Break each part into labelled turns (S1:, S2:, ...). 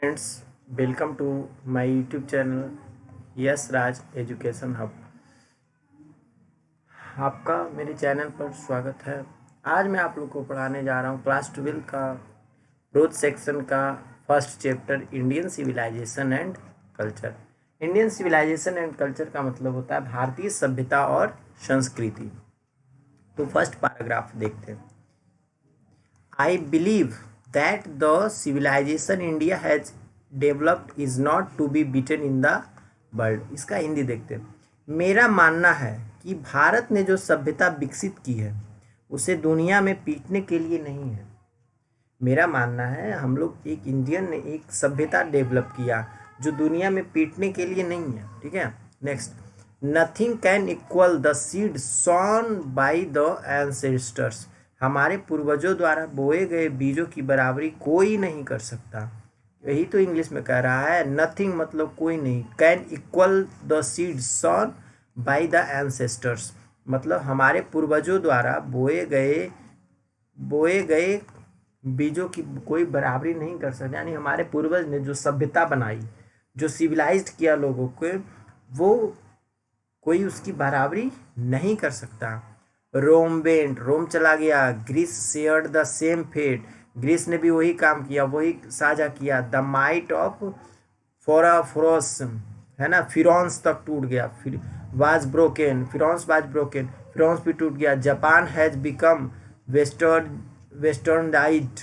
S1: Friends, welcome to my YouTube channel yes Raj education hub. आपका मेरे channel पर स्वागत है। आज मैं आप लोग को पढ़ाने जा रहा हूँ क्लास 12 का ग्रोथ सेक्शन का first chapter Indian civilisation and culture. Indian civilisation and culture का मतलब होता है भारतीय सभ्यता और संस्कृति। तो फर्स्ट पैराग्राफ देखते हैं। I believe that the civilization India has developed is not to be beaten in the world। इसका हिंदी देखते हैं। मेरा मानना है कि भारत ने जो सभ्यता विकसित की है उसे दुनिया में पीटने के लिए नहीं है। मेरा मानना है हम लोग एक इंडियन ने एक सभ्यता डेवलप किया जो दुनिया में पीटने के लिए नहीं है। ठीक है, next. Nothing can equal the seed sown by the ancestors. हमारे पूर्वजों द्वारा बोए गए बीजों की बराबरी कोई नहीं कर सकता। यही तो इंग्लिश में कह रहा है। नथिंग मतलब कोई नहीं, can equal the seed sown by the ancestors मतलब हमारे पूर्वजों द्वारा बोए गए बीजों की कोई बराबरी नहीं कर सकता। यानी हमारे पूर्वज ने जो सभ्यता बनाई, जो सिविलाइज्ड किया लोगों को, वो कोई उसकी बराबरी नहीं कर सकता। रोम वेंट, रोम चला गया। Greece shared the same fate, Greece ने भी वही काम किया, वही साझा किया। द माइट ऑफ फोराफ्रोस, है ना, फिरौन्स तक टूट गया। फिर वाज ब्रोकन, फिरौन्स वाज ब्रोकन, फिरौन्स भी टूट गया। जापान हैज बिकम वेस्टर्नडाइज्ड,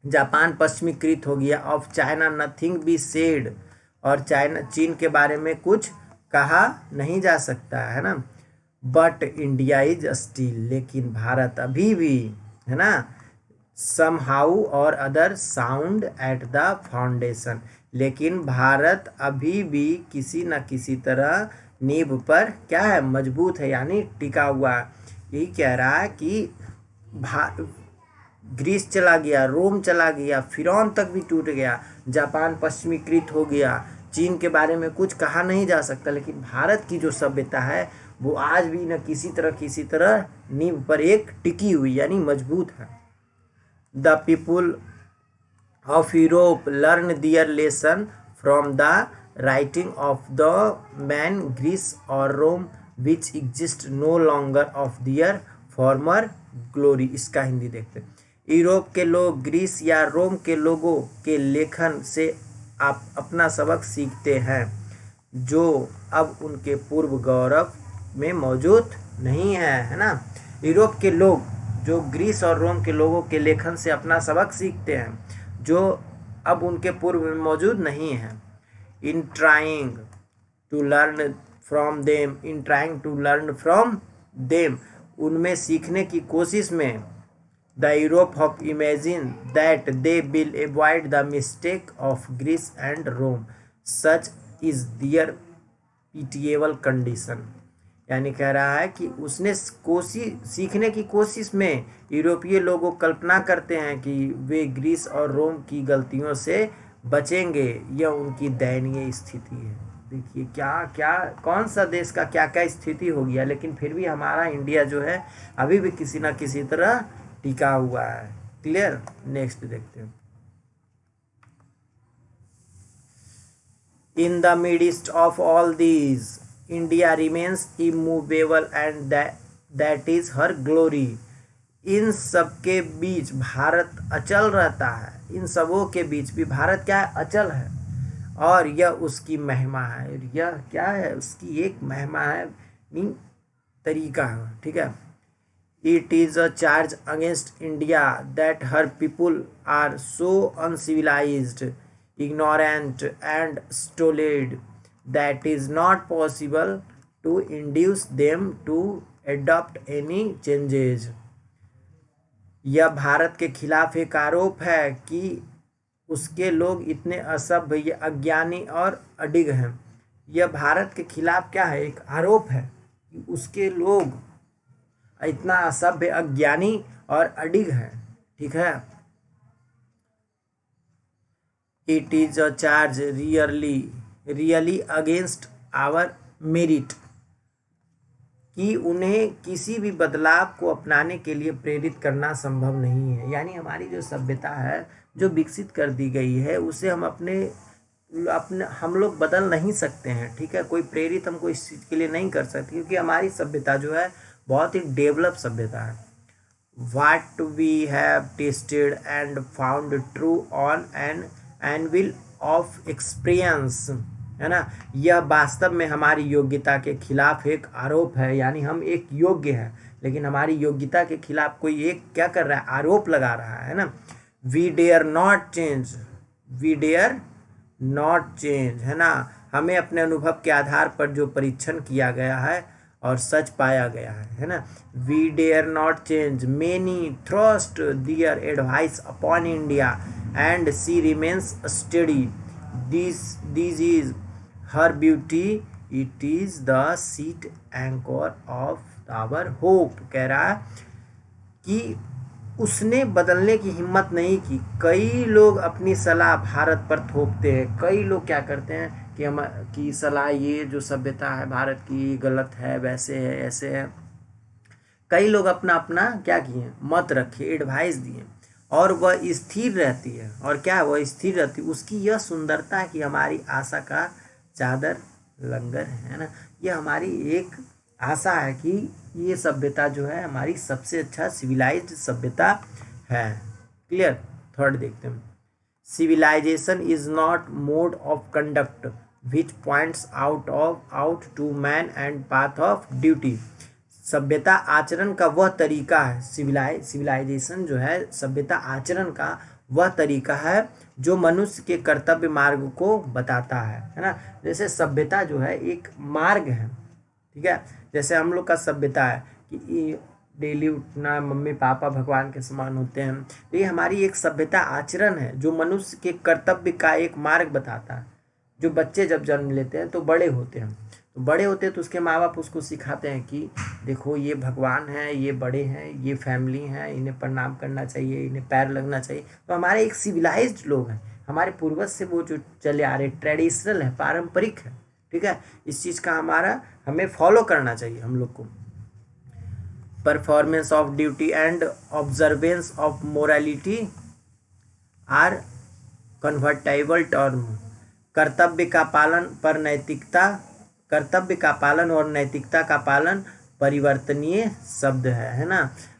S1: जापान पश्चिमीकृत हो गया। Of China nothing be said, और चाइना चीन के बारे में कुछ कहा नहीं जा सकता है ना। बट इंडिया इज स्टिल, लेकिन भारत अभी भी, है ना, समहाउ और other sound at the foundation, लेकिन भारत अभी भी किसी न किसी तरह नींव पर क्या है, मजबूत है, यानी टिका हुआ है। यही कह रहा है कि ग्रीस चला गया, रोम चला गया, फिरौन तक भी टूट गया, जापान पश्चिमीकृत हो गया, चीन के बारे में कुछ कहा नहीं जा सकता, लेकिन भारत की जो सभ्यता है वो आज भी न किसी तरह नींव पर एक टिकी हुई, यानी मजबूत है। The people of Europe learn their lesson from the writing of the men Greece और Rome which exist no longer of their former glory. इसका हिंदी देखते हैं। यूरोप के लोग ग्रीस या रोम के लोगों के लेखन से आप अपना सबक सीखते हैं जो अब उनके पूर्व गौरव में मौजूद नहीं है ना। यूरोप के लोग जो ग्रीस और रोम के लोगों के लेखन से अपना सबक सीखते हैं जो अब उनके पूर्व में मौजूद नहीं है। In trying to learn from them, in trying to learn from them, उनमें सीखने की कोशिश में। The Europe of imagine that they will avoid the mistake of Greece and Rome, such is their pitiable condition. यानी कह रहा है कि उसने सीखने की कोशिश में यूरोपीय लोग कल्पना करते हैं कि वे ग्रीस और रोम की गलतियों से बचेंगे। यह उनकी दयनीय स्थिति है। देखिए क्या क्या, कौन सा देश का क्या क्या स्थिति हो गया, लेकिन फिर भी हमारा इंडिया जो है अभी भी किसी न किसी तरह टिका हुआ है। क्लियर, नेक्स्ट देखते हैं। In the midst of all these, India remains immovable and that is her glory। इन सबके बीच भारत अचल रहता है। इन सबों के बीच भी भारत क्या है, अचल है, और यह उसकी महिमा है। यह क्या है, उसकी एक महिमा है, मीन तरीका है। ठीक है। It is a charge against India that her people are so uncivilized, ignorant and stolid that is not possible to induce them to adopt any changes। यह भारत के खिलाफ एक आरोप है कि उसके लोग इतने असभ्य, अज्ञानी और अडिग हैं। यह भारत के खिलाफ क्या है, एक आरोप है कि उसके लोग इतना असभ्य, अज्ञानी और अडिग है। ठीक है। It is a charge really against our merit. कि उन्हें किसी भी बदलाव को अपनाने के लिए प्रेरित करना संभव नहीं है। यानी हमारी जो सभ्यता है जो विकसित कर दी गई है उसे हम अपने अपने हम लोग बदल नहीं सकते हैं, ठीक है। कोई प्रेरित हमको इस चीज़ के लिए नहीं कर सकती, क्योंकि हमारी सभ्यता जो है बहुत ही डेवलप सभ्यता है। What we have tasted and found true on an anvil of experience, है ना। यह वास्तव में हमारी योग्यता के खिलाफ एक आरोप है। यानी हम एक योग्य हैं, लेकिन हमारी योग्यता के खिलाफ कोई एक क्या कर रहा है, आरोप लगा रहा है ना। We dare not change, we dare not change, है ना। हमें अपने अनुभव के आधार पर जो परीक्षण किया गया है और सच पाया गया है ना। We dare not change, many thrust their advice upon India and she remains steady, this is her beauty, it is the sheet anchor of our hope. कह रहा है कि उसने बदलने की हिम्मत नहीं की। कई लोग अपनी सलाह भारत पर थोपते हैं, कई लोग क्या करते हैं कि हम की सलाह, ये जो सभ्यता है भारत की गलत है, वैसे है, ऐसे है। कई लोग अपना अपना क्या किए, मत रखे, एडवाइस दिए, और वह स्थिर रहती है। और क्या है, वह स्थिर रहती है। उसकी यह सुंदरता है कि हमारी आशा का चादर लंगर है ना। यह हमारी एक आशा है कि ये सभ्यता जो है हमारी सबसे अच्छा सिविलाइज्ड सभ्यता है। क्लियर। थर्ड देखते हैं, civilisation is not mode of conduct which points out to man and path of duty. सभ्यता आचरण का वह तरीका है, सिविलाइजेशन जो है सभ्यता आचरण का वह तरीका है जो मनुष्य के कर्तव्य मार्ग को बताता है ना। जैसे सभ्यता जो है एक मार्ग है, ठीक है। जैसे हम लोग का सभ्यता है कि डेली उठना, मम्मी पापा भगवान के समान होते हैं, तो ये हमारी एक सभ्यता आचरण है जो मनुष्य के कर्तव्य का एक मार्ग बताता है। जो बच्चे जब जन्म लेते हैं तो बड़े होते हैं, तो उसके माँ बाप उसको सिखाते हैं कि देखो ये भगवान है, ये बड़े हैं, ये फैमिली है, इन्हें प्रणाम करना चाहिए, इन्हें पैर लगना चाहिए। तो हमारे एक सिविलाइज्ड लोग हैं, हमारे पूर्वज से वो जो चले आ रहे ट्रेडिशनल है, पारंपरिक है, ठीक है। इस चीज़ का हमें फॉलो करना चाहिए हम लोग को। Performance of duty and observance of morality are convertible term. कर्तव्य का पालन और नैतिकता का पालन परिवर्तनीय शब्द है ना।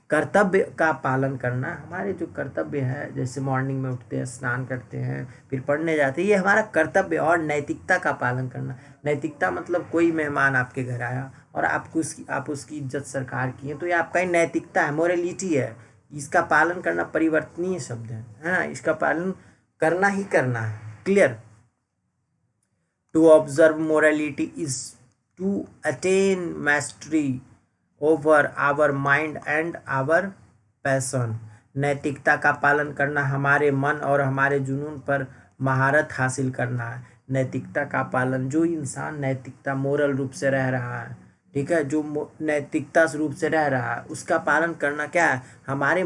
S1: कर्तव्य का पालन करना, हमारे जो कर्तव्य है, जैसे मॉर्निंग में उठते हैं, स्नान करते हैं, फिर पढ़ने जाते हैं, ये हमारा कर्तव्य। और नैतिकता का पालन करना, नैतिकता मतलब कोई मेहमान आपके घर आया और आप उसकी इज्जत सत्कार किए, तो ये आपका ही नैतिकता है, मोरलिटी है। इसका पालन करना परिवर्तनीय शब्द है ना। इसका पालन करना ही करना है। Clear. To observe morality is to attain mastery over our mind and our passion. नैतिकता का पालन करना हमारे मन और हमारे जुनून पर महारत हासिल करना है। नैतिकता का पालन, जो इंसान नैतिकता मोरल रूप से रह रहा है, ठीक है, जो नैतिकता रूप से रह रहा है, उसका पालन करना क्या है, हमारे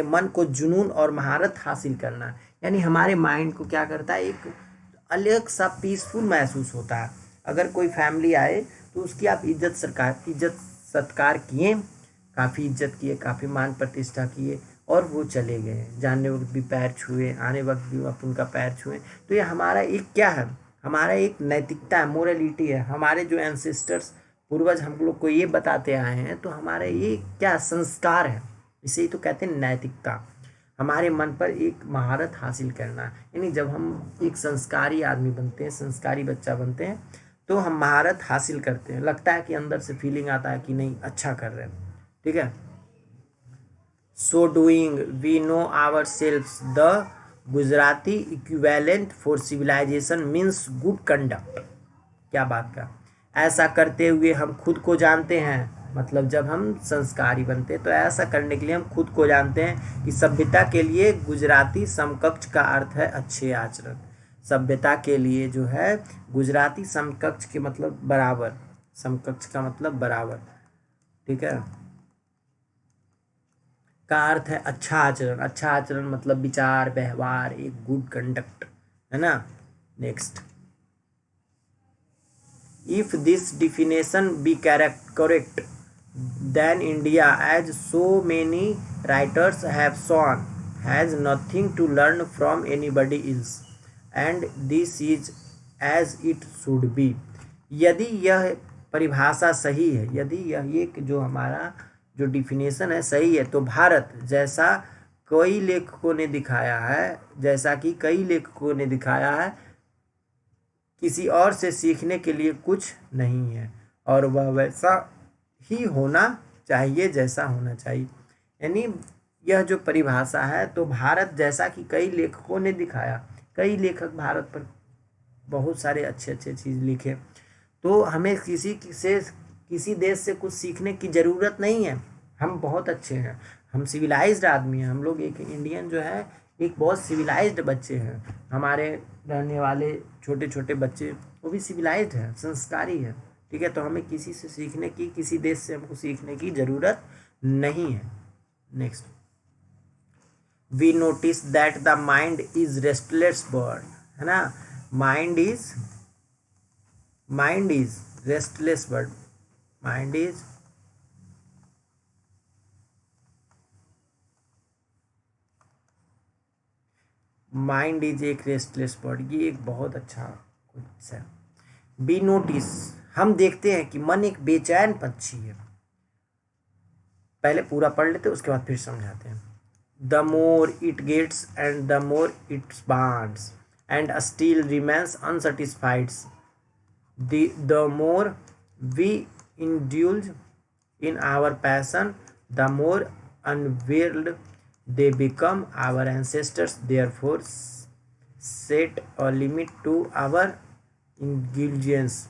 S1: मन को जुनून और महारत हासिल करना है। यानी हमारे माइंड को क्या करता है, एक अलग सा पीसफुल महसूस होता है। अगर कोई फैमिली आए तो उसकी आप इज्जत सत्कार किए, काफ़ी इज्जत किए, काफ़ी मान प्रतिष्ठा किए, और वो चले गए, जाने वक्त भी पैर छुए, आने वक्त भी आप उनका पैर छुए, तो ये हमारा एक क्या है, हमारा एक नैतिकता है, मोरलिटी है। हमारे जो एंसेस्टर्स, पूर्वज हम लोग को ये बताते आए हैं, तो हमारे ये क्या संस्कार है, इसे ही तो कहते हैं नैतिकता। हमारे मन पर एक महारत हासिल करना, यानी जब हम एक संस्कारी आदमी बनते हैं, संस्कारी बच्चा बनते हैं, तो हम महारत हासिल करते हैं। लगता है कि अंदर से फीलिंग आता है कि नहीं, अच्छा कर रहे हैं, ठीक है। So doing we know ourselves. The Gujarati equivalent for civilization means good conduct. क्या बात का, ऐसा करते हुए हम खुद को जानते हैं, मतलब जब हम संस्कारी बनते हैं तो ऐसा करने के लिए हम खुद को जानते हैं कि सभ्यता के लिए गुजराती समकक्ष का अर्थ है अच्छे आचरण। सभ्यता के लिए जो है गुजराती समकक्ष के मतलब बराबर, समकक्ष का मतलब बराबर, ठीक है, का अर्थ है अच्छा आचरण। अच्छा आचरण मतलब विचार, व्यवहार, एक गुड कंडक्ट, है ना। Next, If this definition be correct, then India, as so many writers have shown, has nothing to learn from anybody else, and this is as it should be. यदि यह परिभाषा सही है, यदि यह एक जो हमारा जो डिफिनेशन है सही है, तो भारत जैसा कई लेखकों ने दिखाया है, जैसा कि कई लेखकों ने दिखाया है, किसी और से सीखने के लिए कुछ नहीं है, और वह वैसा ही होना चाहिए जैसा होना चाहिए। यानी यह जो परिभाषा है, तो भारत जैसा कि कई लेखकों ने दिखाया, कई लेखक भारत पर बहुत सारे अच्छे अच्छे चीज़ लिखे, तो हमें किसी देश से कुछ सीखने की ज़रूरत नहीं है। हम बहुत अच्छे हैं, हम सिविलाइज्ड आदमी हैं, हम लोग एक इंडियन जो है एक बहुत सिविलाइज्ड बच्चे हैं। हमारे रहने वाले छोटे छोटे बच्चे वो भी सिविलाइज्ड हैं, संस्कारी हैं, ठीक है। तो हमें किसी से सीखने की, किसी देश से हमको सीखने की ज़रूरत नहीं है। Next, we notice that the mind is restless bird, है ना। Mind is restless bird, mind is एक रेस्टलेस बर्ड, ये एक बहुत अच्छा क्वेश्चन है। बी नोटिस, हम देखते हैं कि मन एक बेचैन पक्षी है। पहले पूरा पढ़ लेते उसके बाद फिर समझाते हैं। The more it gets and the more it wants and still remains unsatisfied. The more we indulge in our passion, the more unveiled they become. Our ancestors therefore set a limit to our indulgence.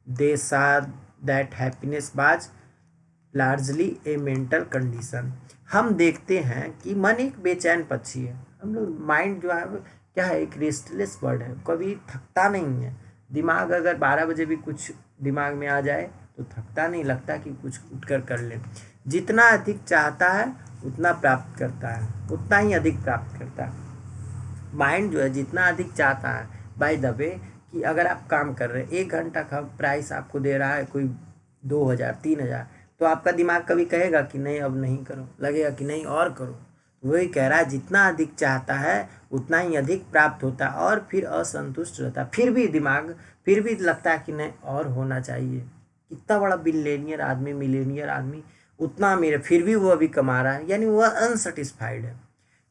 S1: They saw that happiness was largely a mental condition. हम देखते हैं कि मन एक बेचैन पक्षी है। हम लोग माइंड जो है क्या है, एक रेस्टलेस बर्ड है, कभी थकता नहीं है। दिमाग अगर 12 बजे भी कुछ दिमाग में आ जाए तो थकता नहीं, लगता कि कुछ उठकर कर ले। जितना अधिक चाहता है उतना प्राप्त करता है, उतना ही अधिक प्राप्त करता है। माइंड जो है जितना अधिक चाहता है, बाय द वे कि अगर आप काम कर रहे हैं, 1 घंटा का प्राइस आपको दे रहा है कोई 2000 3000, तो आपका दिमाग कभी कहेगा कि नहीं अब नहीं करो, लगेगा कि नहीं और करो। वही कह रहा है, जितना अधिक चाहता है उतना ही अधिक प्राप्त होता है, और फिर असंतुष्ट रहता है। फिर भी दिमाग फिर भी लगता है कि नहीं और होना चाहिए। कितना बड़ा बिलियनियर आदमी, मिलेनियर आदमी, उतना मेरे फिर भी वो अभी कमा रहा है, यानी वह अनसेटिस्फाइड है।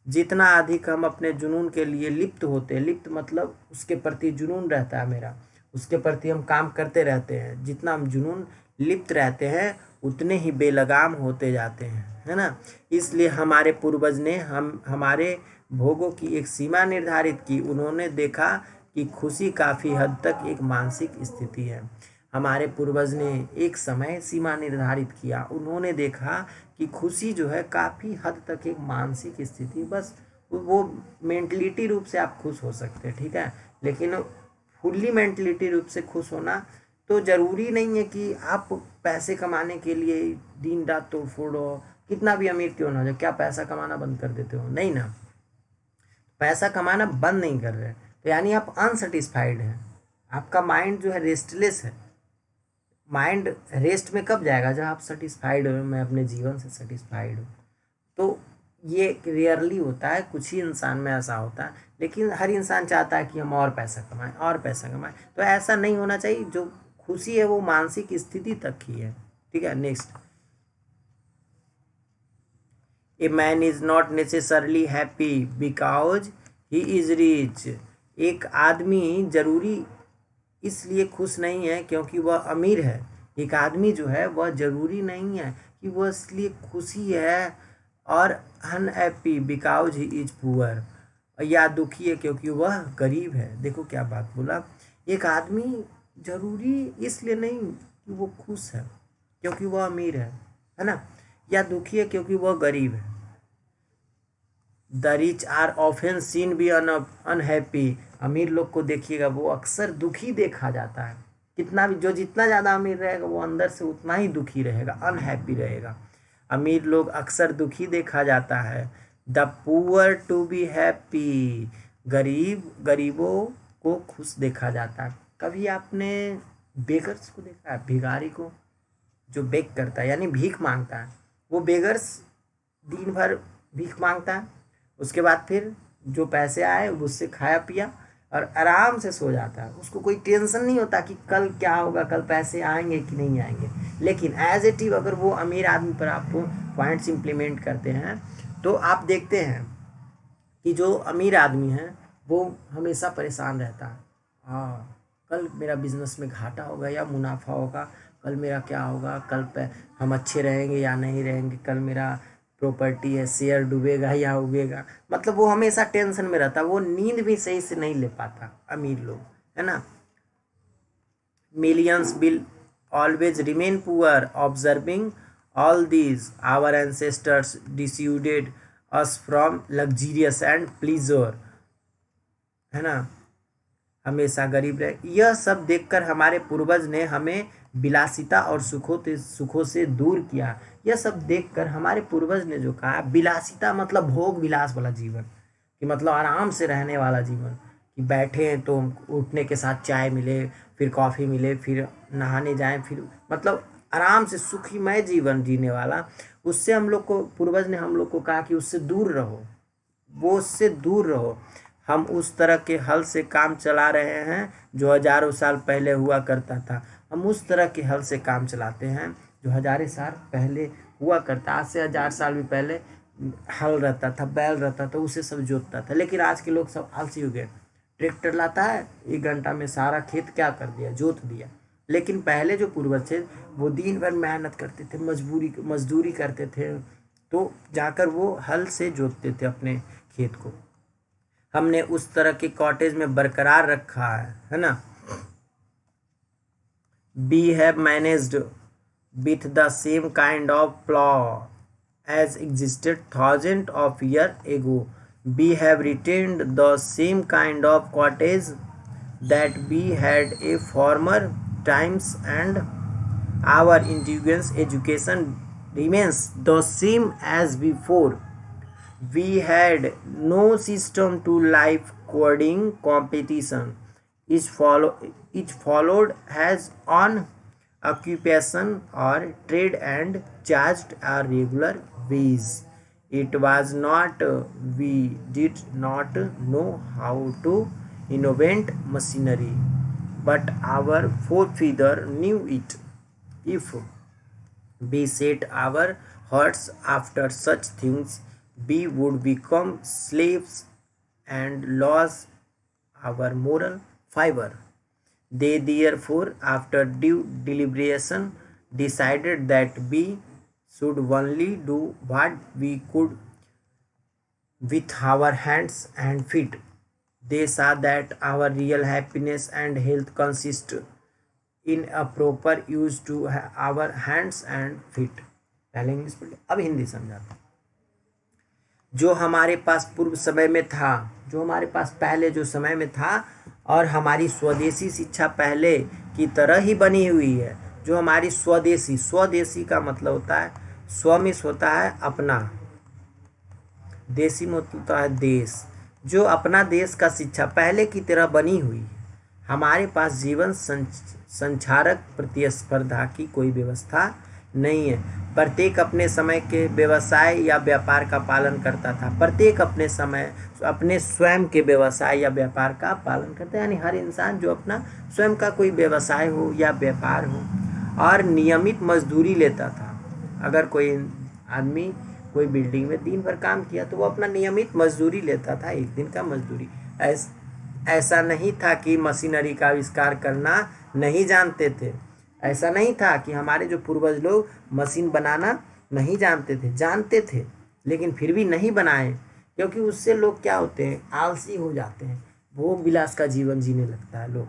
S1: जितना अधिक हम अपने जुनून के लिए लिप्त होते हैं, लिप्त मतलब उसके प्रति जुनून रहता है मेरा, उसके प्रति हम काम करते रहते हैं, जितना हम जुनून लिप्त रहते हैं उतने ही बेलगाम होते जाते हैं, है ना। इसलिए हमारे पूर्वज ने हमारे भोगों की एक सीमा निर्धारित की। उन्होंने देखा कि खुशी काफ़ी हद तक एक मानसिक स्थिति है। हमारे पूर्वज ने एक समय सीमा निर्धारित किया, उन्होंने देखा कि खुशी जो है काफ़ी हद तक एक मानसिक स्थिति, बस वो मेंटलिटी रूप से आप खुश हो सकते हैं, ठीक है, लेकिन फुल्ली मेंटलिटी रूप से खुश होना तो ज़रूरी नहीं है कि आप पैसे कमाने के लिए दिन रात तोड़ फोड़ हो, कितना भी अमीर क्यों ना हो जाए। क्या पैसा कमाना बंद कर देते हो? नहीं ना, पैसा कमाना बंद नहीं कर रहे, तो यानी आप अनसेटिस्फाइड हैं, आपका माइंड जो है रेस्टलेस है। माइंड रेस्ट में कब जाएगा? जब आप सेटिस्फाइड हो, मैं अपने जीवन से सेटिस्फाइड हूँ। तो ये रेयरली होता है, कुछ ही इंसान में ऐसा होता है, लेकिन हर इंसान चाहता है कि हम और पैसा कमाएं, और पैसा कमाएं। तो ऐसा नहीं होना चाहिए। जो खुशी है वो मानसिक स्थिति तक ही है, ठीक है। Next, a man is not necessarily happy because he is rich. एक आदमी जरूरी इसलिए खुश नहीं है क्योंकि वह अमीर है। एक आदमी जो है वह जरूरी नहीं है कि वह इसलिए खुशी है और unhappy because he is poor, या दुखी है क्योंकि वह गरीब है। देखो क्या बात बोला, एक आदमी जरूरी इसलिए नहीं कि वो खुश है क्योंकि वह अमीर है ना, या दुखी है क्योंकि वह गरीब है। The rich are often seen be unhappy. अमीर लोग को देखिएगा वो अक्सर दुखी देखा जाता है। कितना भी जो जितना ज़्यादा अमीर रहेगा वो अंदर से उतना ही दुखी रहेगा, अनहैप्पी रहेगा। अमीर लोग अक्सर दुखी देखा जाता है। The poor to be happy. गरीबों को खुश देखा जाता है। कभी आपने बेगर्स को देखा है? भिखारी को, जो बेग करता है यानी भीख मांगता है, वो बेगर्स दिन भर भीख मांगता है, उसके बाद फिर जो पैसे आए उससे खाया पिया और आराम से सो जाता है। उसको कोई टेंशन नहीं होता कि कल क्या होगा, कल पैसे आएंगे कि नहीं आएंगे। लेकिन एज इट इज अगर वो अमीर आदमी पर आपको पॉइंट्स इम्प्लीमेंट करते हैं तो आप देखते हैं कि जो अमीर आदमी है वो हमेशा परेशान रहता है। हाँ, कल मेरा बिजनेस में घाटा होगा या मुनाफा होगा, कल मेरा क्या होगा, कल पे हम अच्छे रहेंगे या नहीं रहेंगे, कल मेरा प्रॉपर्टी है शेयर डूबेगा या उगेगा। मतलब वो हमेशा टेंशन में रहता, वो नींद भी सही से नहीं ले पाता अमीर लोग, है ना। Millions will always remain poor observing all these our ancestors dissuaded us from luxurious and pleasure, है ना, हमेशा गरीब रहे। यह सब देखकर हमारे पूर्वज ने हमें विलासिता और सुखों से दूर किया। यह सब देखकर हमारे पूर्वज ने जो कहा, विलासिता मतलब भोग विलास वाला जीवन, कि मतलब आराम से रहने वाला जीवन, कि बैठे हैं तो उठने के साथ चाय मिले, फिर कॉफ़ी मिले, फिर नहाने जाएं, फिर मतलब आराम से सुखीमय जीवन जीने वाला। उससे हम लोग को पूर्वज ने हम लोग को कहा कि उससे दूर रहो, वो उससे दूर रहो। हम उस तरह के हल से काम चला रहे हैं जो हजारों साल पहले हुआ करता था। हम उस तरह के हल से काम चलाते हैं जो हजारों साल पहले हुआ करता। आज से 1000 साल भी पहले हल रहता था, बैल रहता था, उसे सब जोतता था। लेकिन आज के लोग सब आलसी हो गए। ट्रैक्टर लाता है, 1 घंटा में सारा खेत क्या कर दिया, जोत दिया। लेकिन पहले जो पूर्वज थे वो दिन भर मेहनत करते थे, मजदूरी करते थे, तो जाकर वो हल से जोतते थे अपने खेत को। हमने उस तरह के कॉटेज में बरकरार रखा है ना। We have managed with the same kind of plow as existed thousands of years ago. We have retained the same kind of cottage that we had a former times, and our intelligence education remains the same as before. We had no system to life coding competition. Each followed has on occupation or trade and charged a regular wage. It was not we did not know how to innovate machinery, but our forefather knew it. If we set our hearts after such things, we would become slaves and lose our moral fiber. They therefore, after due deliberation, decided that we should only do what we could with our hands and feet. They saw that our real happiness and health consist in a proper use to our hands and feet. पहले English पढ़ लिया, अब हिंदी समझाता। जो हमारे पास पूर्व समय में था, जो हमारे पास पहले जो समय में था, और हमारी स्वदेशी शिक्षा पहले की तरह ही बनी हुई है। जो हमारी स्वदेशी, स्वदेशी का मतलब होता है, स्वमिस होता है अपना, देशी में होता है देश। जो अपना देश का शिक्षा पहले की तरह बनी हुई है। हमारे पास जीवन संचारक प्रतिस्पर्धा की कोई व्यवस्था नहीं है। प्रत्येक अपने समय के व्यवसाय या व्यापार का पालन करता था। प्रत्येक अपने समय अपने स्वयं के व्यवसाय या व्यापार का पालन करता है, यानी हर इंसान जो अपना स्वयं का कोई व्यवसाय हो या व्यापार हो, और नियमित मजदूरी लेता था। अगर कोई आदमी कोई बिल्डिंग में दिन भर काम किया तो वो अपना नियमित मजदूरी लेता था, 1 दिन का मजदूरी। ऐसा नहीं था कि मशीनरी का आविष्कार करना नहीं जानते थे। ऐसा नहीं था कि हमारे जो पूर्वज लोग मशीन बनाना नहीं जानते थे, जानते थे, लेकिन फिर भी नहीं बनाए, क्योंकि उससे लोग क्या होते हैं, आलसी हो जाते हैं, भोग विलास का जीवन जीने लगता है लोग।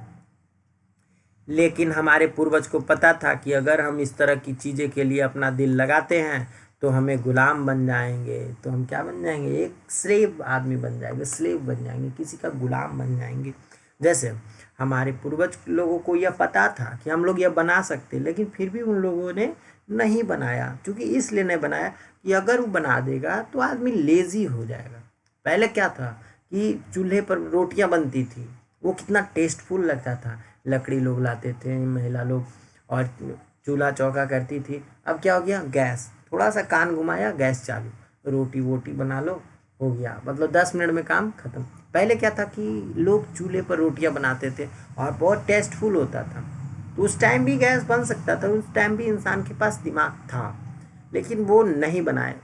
S1: लेकिन हमारे पूर्वज को पता था कि अगर हम इस तरह की चीज़ें के लिए अपना दिल लगाते हैं तो हमें गुलाम बन जाएंगे। तो हम क्या बन जाएंगे, एक स्लेव आदमी बन जाएंगे, स्लेव बन जाएंगे, किसी का गुलाम बन जाएंगे। जैसे हमारे पूर्वज लोगों को यह पता था कि हम लोग यह बना सकते, लेकिन फिर भी उन लोगों ने नहीं बनाया। क्योंकि इसलिए नहीं बनाया कि अगर वो बना देगा तो आदमी लेज़ी हो जाएगा। पहले क्या था कि चूल्हे पर रोटियां बनती थी, वो कितना टेस्टफुल लगता था, लकड़ी लोग लाते थे महिला लोग, और चूल्हा चौका करती थी। अब क्या हो गया, गैस, थोड़ा सा कान घुमाया गैस चालू, रोटी वोटी बना लो, हो गया, मतलब 10 मिनट में काम खत्म। पहले क्या था कि लोग चूल्हे पर रोटियां बनाते थे और बहुत टेस्टफुल होता था। तो उस टाइम भी गैस बन सकता था, उस टाइम भी इंसान के पास दिमाग था, लेकिन वो नहीं बनाए।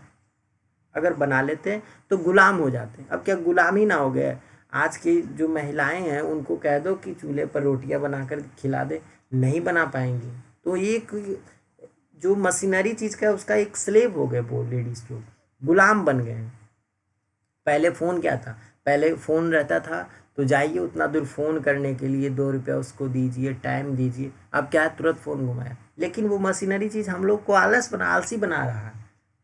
S1: अगर बना लेते तो गुलाम हो जाते। अब क्या गुलाम ही ना हो गए। आज की जो महिलाएं हैं उनको कह दो कि चूल्हे पर रोटियां बनाकर खिला दे, नहीं बना पाएंगी। तो एक जो मशीनरी चीज़ का उसका एक स्लेव हो गए वो लेडीज लोग, गुलाम बन गए हैं। पहले फ़ोन क्या था, पहले फ़ोन रहता था तो जाइए उतना दूर फ़ोन करने के लिए 2 रुपया उसको दीजिए, टाइम दीजिए। अब क्या है, तुरंत फ़ोन घुमाया। लेकिन वो मशीनरी चीज़ हम लोग को आलसी बना रहा है,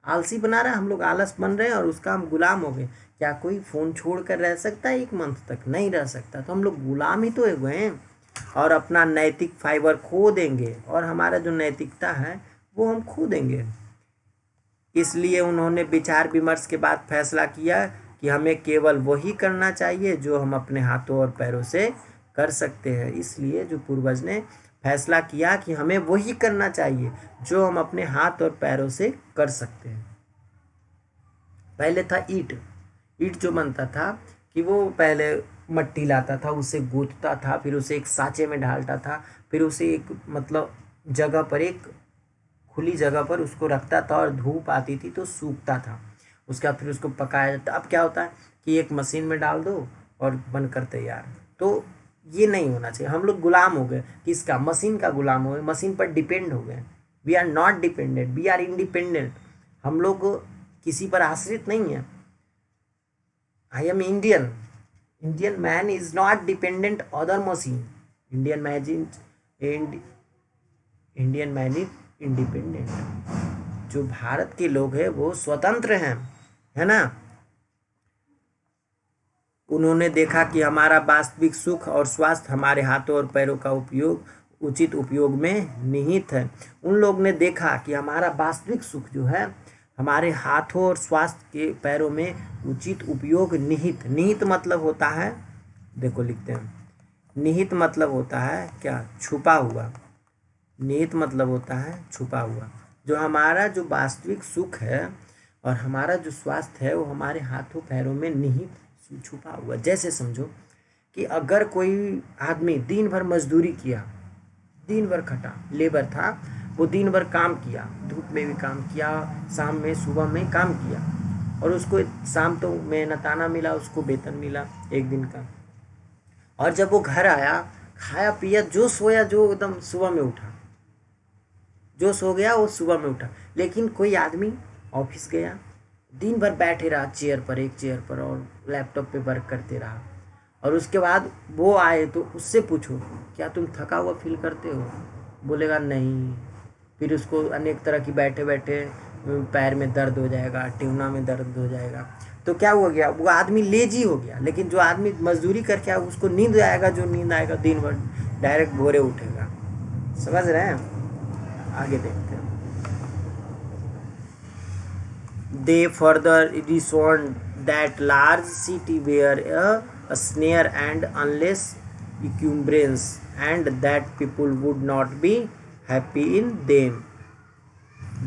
S1: आलसी बना रहा है, हम लोग आलस बन रहे हैं और उसका हम गुलाम हो गए। क्या कोई फ़ोन छोड़ कर रह सकता है 1 मंथ तक? नहीं रह सकता। तो हम लोग गुलाम ही तो हुए हैं और अपना नैतिक फाइबर खो देंगे, और हमारा जो नैतिकता है वो हम खो देंगे। इसलिए उन्होंने विचार विमर्श के बाद फैसला किया कि हमें केवल वही करना चाहिए जो हम अपने हाथों और पैरों से कर सकते हैं। इसलिए जो पूर्वज ने फैसला किया कि हमें वही करना चाहिए जो हम अपने हाथ और पैरों से कर सकते हैं। पहले था ईंट, ईंट जो बनता था कि वो पहले मट्टी लाता था, उसे गूंथता था, फिर उसे एक सांचे में डालता था, फिर उसे एक मतलब जगह पर, एक खुली जगह पर उसको रखता था और धूप आती थी तो सूखता था। उसके बाद फिर उसको पकाया जाता। अब क्या होता है कि एक मशीन में डाल दो और बनकर तैयार। तो ये नहीं होना चाहिए। हम लोग गुलाम हो गए, किसका, मशीन का गुलाम हो गए, मशीन पर डिपेंड हो गए। We are not dependent, we are independent. हम लोग किसी पर आश्रित नहीं है। I am Indian, Indian man is not dependent other machine. Indian man, Indian man is independent. जो भारत के लोग हैं वो स्वतंत्र हैं, है ना। उन्होंने देखा कि हमारा वास्तविक सुख और स्वास्थ्य हमारे हाथों और पैरों का उपयोग, उचित उपयोग में निहित है। उन लोग ने देखा कि हमारा वास्तविक सुख जो है हमारे हाथों और स्वास्थ्य के पैरों में उचित उपयोग निहित। निहित मतलब होता है, देखो लिखते हैं, निहित मतलब होता है क्या, छुपा हुआ। निहित मतलब होता है छुपा हुआ। जो हमारा जो वास्तविक सुख है और हमारा जो स्वास्थ्य है वो हमारे हाथों पैरों में निहित छुपा हुआ। जैसे समझो कि अगर कोई आदमी दिन भर मजदूरी किया, दिन भर खटा, लेबर था, वो दिन भर काम किया, धूप में भी काम किया, शाम में सुबह में काम किया, और उसको शाम तो मेहनताना मिला, उसको वेतन मिला 1 दिन का। और जब वो घर आया, खाया पिया, जो सोया, जो एकदम सुबह में उठा, जो सो गया वो सुबह में उठा। लेकिन कोई आदमी ऑफिस गया, दिन भर बैठे रहा चेयर पर, एक चेयर पर, और लैपटॉप पे वर्क करते रहा, और उसके बाद वो आए तो उससे पूछो क्या तुम थका हुआ फील करते हो, बोलेगा नहीं। फिर उसको अनेक तरह की बैठे बैठे पैर में दर्द हो जाएगा, टिवना में दर्द हो जाएगा। तो क्या हो गया, वो आदमी लेजी हो गया। लेकिन जो आदमी मजदूरी करके आया उसको नींद आएगा, जो नींद आएगा दिन भर डायरेक्ट भोरे उठेगा। समझ रहे हैं, आगे देखते हैं। They further reasoned that large city were a snare and unless encumbrance, and that people would not be happy in them,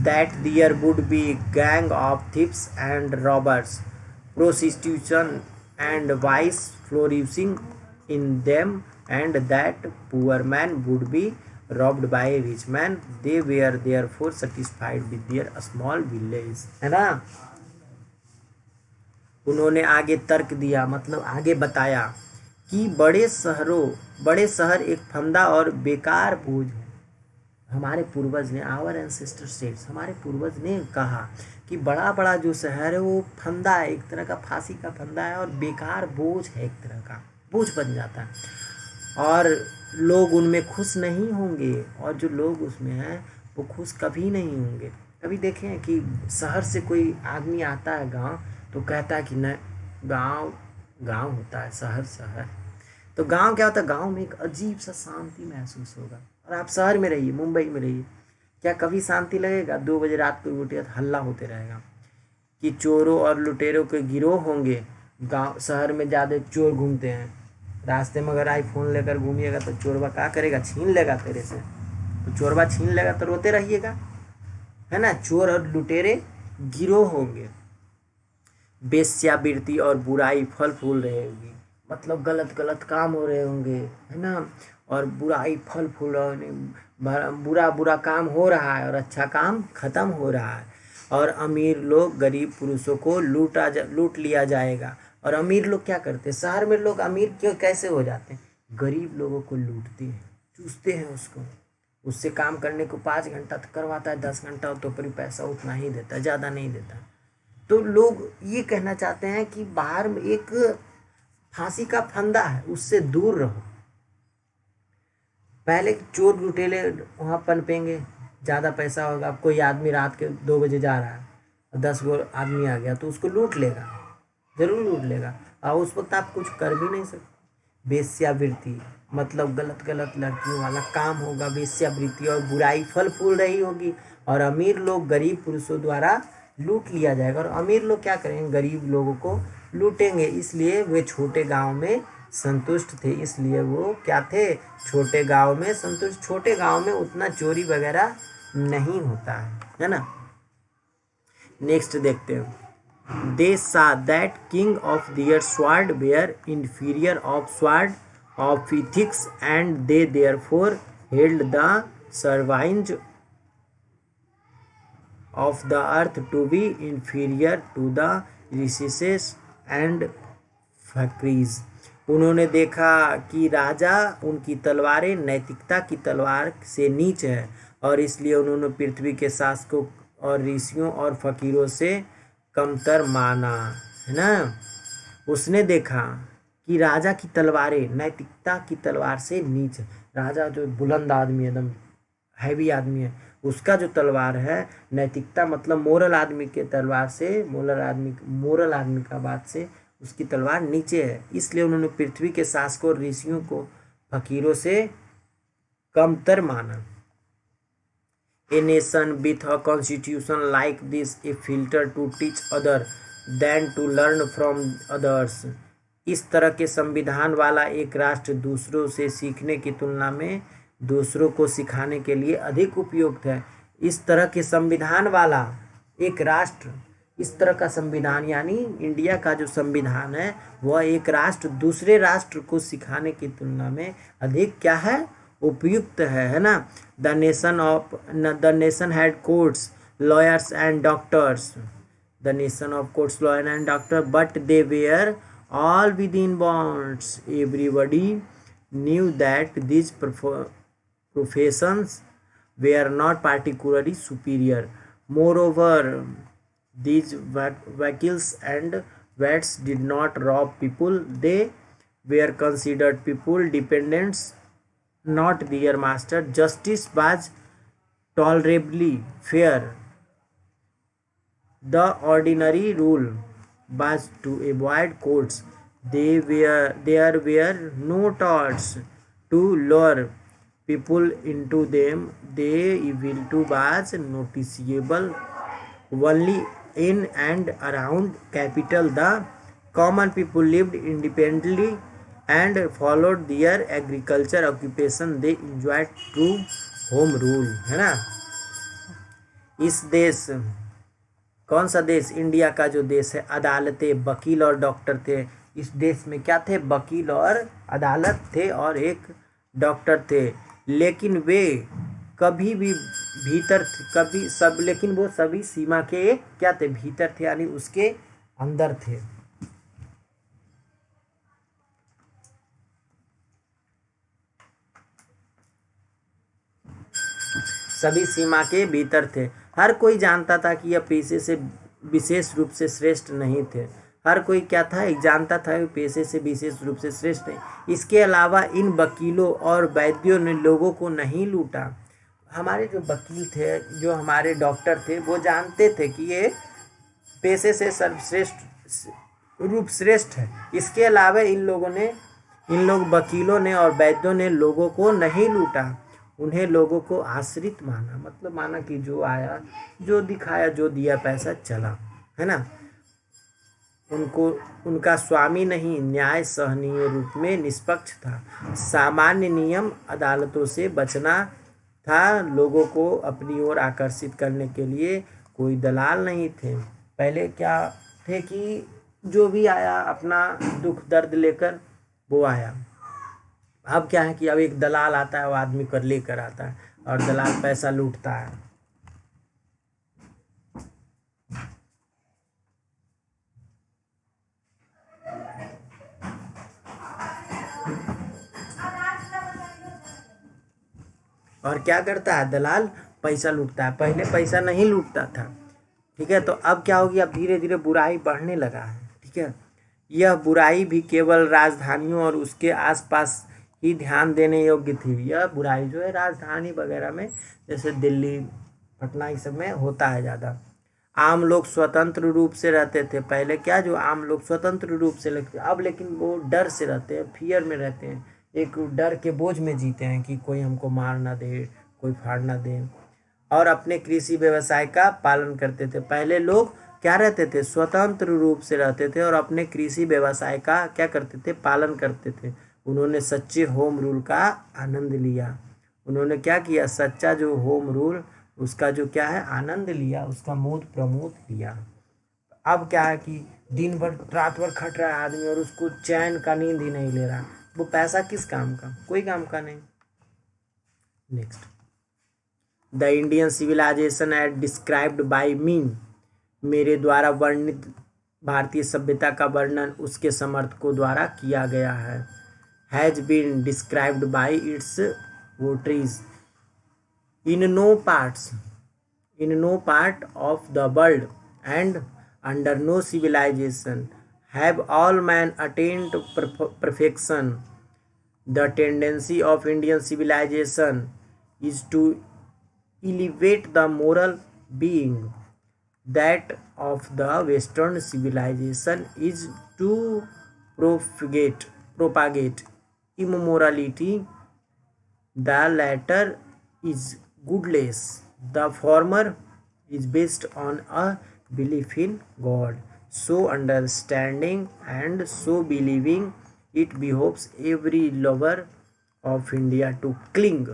S1: that there would be gang of thieves and robbers, prostitution and vice flourishing in them, and that poor man would be robbed by a rich man. They were therefore satisfied with their small village, है ना। उन्होंने आगे तर्क दिया, मतलब आगे बताया कि बड़े शहर एक फंदा और बेकार बोझ है। हमारे पूर्वज ने, आवर एंसेस्टर स्टेट्स, हमारे पूर्वज ने कहा कि बड़ा बड़ा जो शहर है वो फंदा है, एक तरह का फांसी का फंदा है, और बेकार बोझ है, एक तरह का बोझ बन जाता है, और लोग उनमें खुश नहीं होंगे, और जो लोग उसमें हैं वो खुश कभी नहीं होंगे। कभी देखें कि शहर से कोई आदमी आता है गांव तो कहता है कि न, गांव गांव होता है, शहर शहर। तो गांव क्या होता है, गांव में एक अजीब सा शांति महसूस होगा। और आप शहर में रहिए, मुंबई में रहिए, क्या कभी शांति लगेगा? 2 बजे रात को उठे तो हल्ला होते रहेगा कि चोरों और लुटेरों के गिरोह होंगे। गांव शहर में ज़्यादा चोर घूमते हैं, रास्ते में अगर आईफोन लेकर घूमिएगा तो चोरवा क्या करेगा, छीन लेगा तेरे से। तो चोरवा छीन लेगा तो रोते रहिएगा, है ना। चोर और लुटेरे गिरोह होंगे, वेश्यावृत्ति और बुराई फल फूल रहेगी, मतलब गलत गलत काम हो रहे होंगे, है ना। और बुराई फल फूल रहे, बुरा बुरा काम हो रहा है और अच्छा काम खत्म हो रहा है। और अमीर लोग गरीब पुरुषों को लूट लिया जाएगा। और अमीर लोग क्या करते हैं, शहर में लोग अमीर क्यों कैसे हो जाते हैं, गरीब लोगों को लूटते हैं, चूसते हैं उसको। उससे काम करने को 5 घंटा तो करवाता है, 10 घंटा तो पर पैसा उतना ही देता है, ज़्यादा नहीं देता। तो लोग ये कहना चाहते हैं कि बाहर में एक फांसी का फंदा है, उससे दूर रहो। पहले चोर लुटेरे वहाँ पनपेंगे, ज़्यादा पैसा होगा। अब कोई आदमी रात के 2 बजे जा रहा है और 10 गो आदमी आ गया तो उसको लूट लेगा, ज़रूर लूट लेगा, और उस वक्त आप कुछ कर भी नहीं सकते। वेश्यावृत्ति मतलब गलत गलत लड़कियों वाला काम होगा, वेश्यावृत्ति, और बुराई फल फूल रही होगी। और अमीर लोग गरीब पुरुषों द्वारा लूट लिया जाएगा। और अमीर लोग क्या करेंगे, गरीब लोगों को लूटेंगे। इसलिए वे छोटे गांव में संतुष्ट थे, इसलिए वो क्या थे, छोटे गांव में संतुष्ट। छोटे गांव में उतना चोरी वगैरह नहीं होता है ना। नेक्स्ट देखते हैं। They saw that king of their sword were inferior of sword of ethics and they therefore held the sovereigns of the earth to be inferior to the riches and फकीरीज। उन्होंने देखा कि राजा उनकी तलवारें नैतिकता की तलवार से नीच है, और इसलिए उन्होंने पृथ्वी के शासकों और ऋषियों और फकीरों से कमतर माना, है ना। उसने देखा कि राजा की तलवारें नैतिकता की तलवार से नीच है। राजा जो बुलंद आदमी, एकदम हैवी आदमी है, उसका जो तलवार है नैतिकता मतलब मोरल आदमी के तलवार से, मोरल आदमी का बात से उसकी तलवार नीचे है। इसलिए उन्होंने पृथ्वी के शासकों और ऋषियों को फकीरों से कमतर माना। A nation with a constitution like this a filter to teach other than to learn from others. इस तरह के संविधान वाला एक राष्ट्र दूसरों से सीखने की तुलना में दूसरों को सिखाने के लिए अधिक उपयुक्त है। इस तरह के संविधान वाला एक राष्ट्र, इस तरह का संविधान यानी इंडिया का जो संविधान है वह एक राष्ट्र दूसरे राष्ट्र को सिखाने की तुलना में अधिक क्या है, उपयुक्त है ना। The nation had courts lawyers and doctors, the nation of courts lawyer and doctor, but they were all within bonds. Everybody knew that these professions were not particularly superior. Moreover, these vehicles and vets did not rob people. They were considered people dependents, not their master. Justice was tolerably fair. The ordinary rule was to avoid courts. There were no torts to lure people into them. The evil too was noticeable only in and around capital. The common people lived independently and followed their agriculture occupation. They enjoyed true home rule, है ना। इस देश, कौन सा देश, India का जो देश है, अदालतें, वकील और डॉक्टर थे। इस देश में क्या थे, वकील और अदालत थे और एक डॉक्टर थे। लेकिन वे कभी भी भीतर कभी सब लेकिन वो सभी सीमा के क्या थे, भीतर थे, यानी उसके अंदर थे। सभी सीमा के भीतर थे। हर कोई जानता था कि यह पेशे से विशेष रूप से श्रेष्ठ नहीं थे। हर कोई क्या था, एक जानता था कि पेशे से विशेष रूप से श्रेष्ठ नहीं। इसके अलावा इन वकीलों और वैद्यों ने लोगों को नहीं लूटा। हमारे जो वकील थे, जो हमारे डॉक्टर थे, वो जानते थे कि ये पेशे से सर्वश्रेष्ठ रूप श्रेष्ठ है। इसके अलावा इन लोग वकीलों ने और वैद्यों ने लोगों को नहीं लूटा। उन्हें लोगों को आश्रित माना, मतलब माना कि जो आया, जो दिखाया, जो दिया पैसा चला, है ना। उनको उनका स्वामी नहीं, न्याय सहनीय रूप में निष्पक्ष था। सामान्य नियम अदालतों से बचना था। लोगों को अपनी ओर आकर्षित करने के लिए कोई दलाल नहीं थे। पहले क्या थे कि जो भी आया अपना दुख दर्द लेकर वो आया। अब क्या है कि अब एक दलाल आता है, वो आदमी कर लेकर आता है और दलाल पैसा लूटता है। और क्या करता है दलाल, पैसा लूटता है। पहले पैसा नहीं लूटता था, ठीक है। तो अब क्या होगी, अब धीरे धीरे बुराई बढ़ने लगा है, ठीक है। यह बुराई भी केवल राजधानियों और उसके आसपास ही ध्यान देने योग्य थी। यह बुराई जो है राजधानी वगैरह में, जैसे दिल्ली, पटना, ये सब में होता है ज़्यादा। आम लोग स्वतंत्र रूप से रहते थे। पहले क्या, जो आम लोग स्वतंत्र रूप से लगते, अब लेकिन वो डर से रहते हैं, फियर में रहते हैं, एक डर के बोझ में जीते हैं कि कोई हमको मार ना दे, कोई फाड़ ना दे। और अपने कृषि व्यवसाय का पालन करते थे। पहले लोग क्या रहते थे, स्वतंत्र रूप से रहते थे और अपने कृषि व्यवसाय का क्या करते थे, पालन करते थे। उन्होंने सच्चे होम रूल का आनंद लिया। उन्होंने क्या किया, सच्चा जो होम रूल, उसका जो क्या है आनंद लिया, उसका मूड प्रमोद लिया। अब क्या है कि दिन भर रात भर खट रहा है आदमी और उसको चैन का नींद ही नहीं ले रहा। वो पैसा किस काम का, कोई काम का नहीं। Next, the Indian civilization at described by me, मेरे द्वारा वर्णित भारतीय सभ्यता का वर्णन उसके समर्थकों द्वारा किया गया है। Has been described by its votaries in no part of the world and under no civilization have all men attained perfection. The tendency of Indian civilization is to elevate the moral being. That of the Western civilization is to propagate immorality. The latter is goodness. The former is based on a belief in God. So understanding and so believing, it behoves every lover of India to cling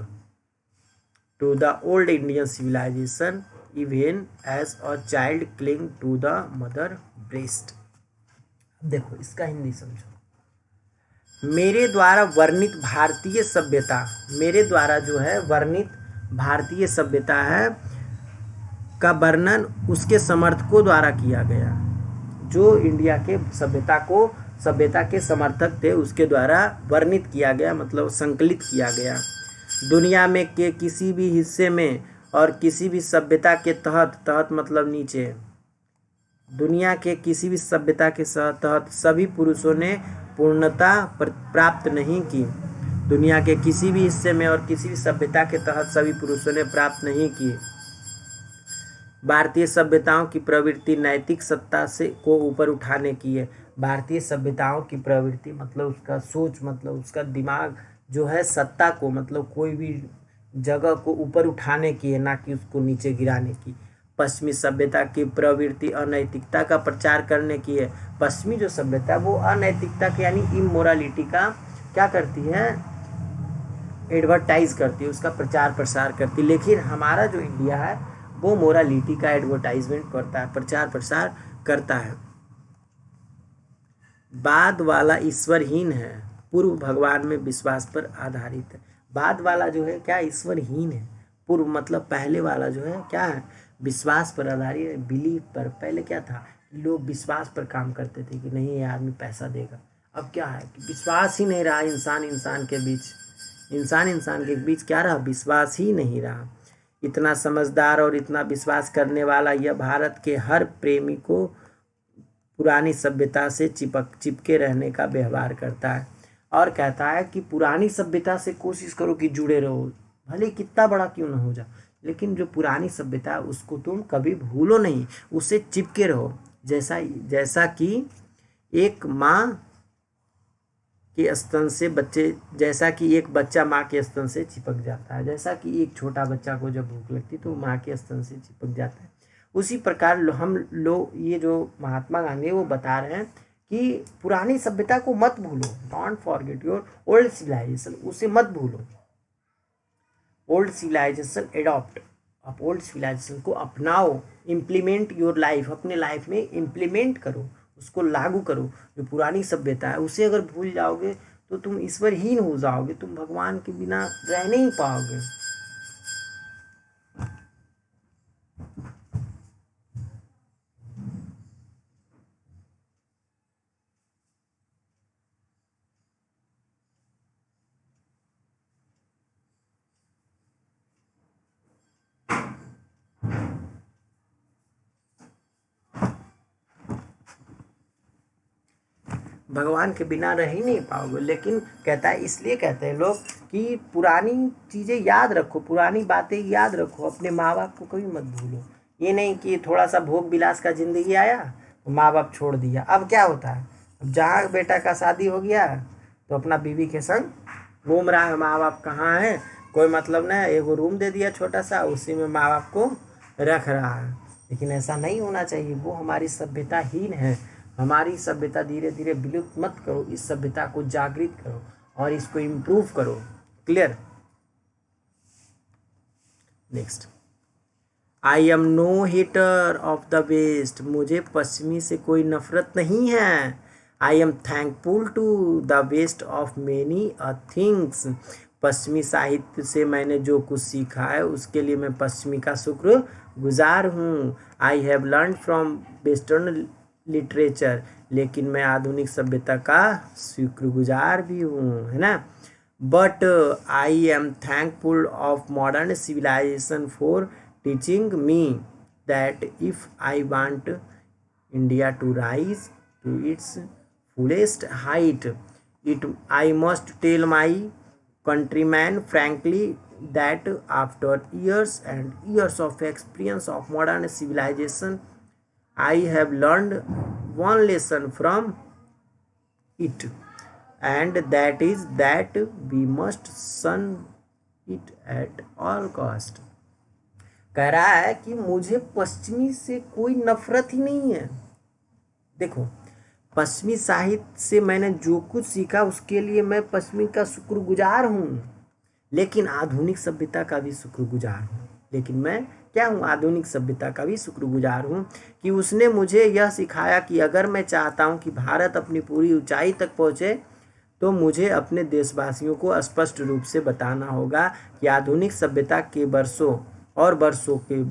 S1: to the old Indian civilization, even as a child cling to the mother breast. देखो इसका हिंदी समझो। मेरे द्वारा वर्णित भारतीय सभ्यता, मेरे द्वारा जो है वर्णित भारतीय सभ्यता है का वर्णन उसके समर्थकों द्वारा किया गया। जो इंडिया के सभ्यता के समर्थक थे उसके द्वारा वर्णित किया गया, मतलब संकलित किया गया। दुनिया में के किसी भी हिस्से में और किसी भी सभ्यता के तहत मतलब नीचे, दुनिया के किसी भी सभ्यता के तहत सभी पुरुषों ने पूर्णता प्राप्त नहीं की। दुनिया के किसी भी हिस्से में और किसी भी सभ्यता के तहत सभी पुरुषों ने प्राप्त नहीं की। भारतीय सभ्यताओं की प्रवृत्ति नैतिक सत्ता से को ऊपर उठाने की है। भारतीय सभ्यताओं की प्रवृत्ति मतलब उसका सोच, मतलब उसका दिमाग जो है सत्ता को, मतलब कोई भी जगह को ऊपर उठाने की है, ना कि उसको नीचे गिराने की। पश्चिमी सभ्यता की प्रवृत्ति अनैतिकता का प्रचार करने की है। पश्चिमी जो सभ्यता वो अनैतिकता के यानी इमोरालिटी का क्या करती है, एडवर्टाइज करती है, उसका प्रचार प्रसार करती है। लेकिन हमारा जो इंडिया है वो मोरालिटी का एडवर्टाइजमेंट करता है, प्रचार प्रसार करता है। बाद वाला ईश्वरहीन है, पूर्व भगवान में विश्वास पर आधारित है। बाद वाला जो है क्या, ईश्वरहीन है। पूर्व मतलब पहले वाला जो है क्या है, विश्वास पर आधारित है, बिलीव पर। पहले क्या था, लोग विश्वास पर काम करते थे कि नहीं ये आदमी पैसा देगा। अब क्या है कि विश्वास ही नहीं रहा, इंसान इंसान के बीच क्या रहा, विश्वास ही नहीं रहा। इतना समझदार और इतना विश्वास करने वाला यह भारत के हर प्रेमी को पुरानी सभ्यता से चिपके रहने का व्यवहार करता है और कहता है कि पुरानी सभ्यता से कोशिश करो कि जुड़े रहो, भले कितना बड़ा क्यों ना हो जाओ, लेकिन जो पुरानी सभ्यता है उसको तुम कभी भूलो नहीं, उससे चिपके रहो। जैसा कि एक माँ के स्तन से जैसा कि एक बच्चा माँ के स्तन से चिपक जाता है, जैसा कि एक छोटा बच्चा को जब भूख लगती तो माँ के स्तन से चिपक जाता है, उसी प्रकार हम लोग, ये जो महात्मा गांधी है वो बता रहे हैं कि पुरानी सभ्यता को मत भूलो, don't forget your old civilization, उसे मत भूलो। ओल्ड सिविलाइजेशन एडॉप्ट, आप ओल्ड सिविलाइजेशन को अपनाओ, इम्प्लीमेंट योर लाइफ, अपने लाइफ में इम्प्लीमेंट करो, उसको लागू करो। जो पुरानी सभ्यता है उसे अगर भूल जाओगे तो तुम ईश्वरहीन हो जाओगे, तुम भगवान के बिना रह नहीं पाओगे। भगवान के बिना रह ही नहीं पाओगे। लेकिन कहता है, इसलिए कहते हैं लोग कि पुरानी चीज़ें याद रखो, पुरानी बातें याद रखो, अपने माँ बाप को कभी मत भूलो। ये नहीं कि थोड़ा सा भोग विलास का ज़िंदगी आया तो माँ बाप छोड़ दिया। अब क्या होता है, अब जहाँ बेटा का शादी हो गया तो अपना बीवी के संग घूम रहा है, माँ बाप कहाँ है कोई मतलब नहीं, एगो रूम दे दिया छोटा सा, उसी में माँ बाप को रख रहा है। लेकिन ऐसा नहीं होना चाहिए, वो हमारी सभ्यताहीन है। हमारी सभ्यता धीरे धीरे विलुप्त मत करो, इस सभ्यता को जागृत करो और इसको इम्प्रूव करो। Clear. Next, I am no hater of the west, मुझे पश्चिमी से कोई नफरत नहीं है। I am thankful to the west of many things, पश्चिमी साहित्य से मैंने जो कुछ सीखा है उसके लिए मैं पश्चिमी का शुक्र गुजार हूँ। I have learn from western literature, लेकिन मैं आधुनिक सभ्यता का शुक्रगुजार भी हूँ, है ना। But I am thankful of modern civilization for teaching me that if I want India to rise to its fullest height, it I must tell my countrymen frankly that after years and years of experience of modern civilization, I have learned one lesson from it, and that is that we must shun it at all cost. कह रहा है कि मुझे पश्चिमी से कोई नफरत ही नहीं है। देखो, पश्चिमी साहित्य से मैंने जो कुछ सीखा उसके लिए मैं पश्चिमी का शुक्रगुजार हूँ, लेकिन आधुनिक सभ्यता का भी शुक्रगुजार हूँ। लेकिन मैं क्या हूँ, आधुनिक सभ्यता का भी शुक्रगुजार हूँ कि उसने मुझे यह सिखाया कि अगर मैं चाहता हूँ कि भारत अपनी पूरी ऊंचाई तक पहुँचे तो मुझे अपने देशवासियों को स्पष्ट रूप से बताना होगा कि आधुनिक सभ्यता के वर्षों और वर्षों के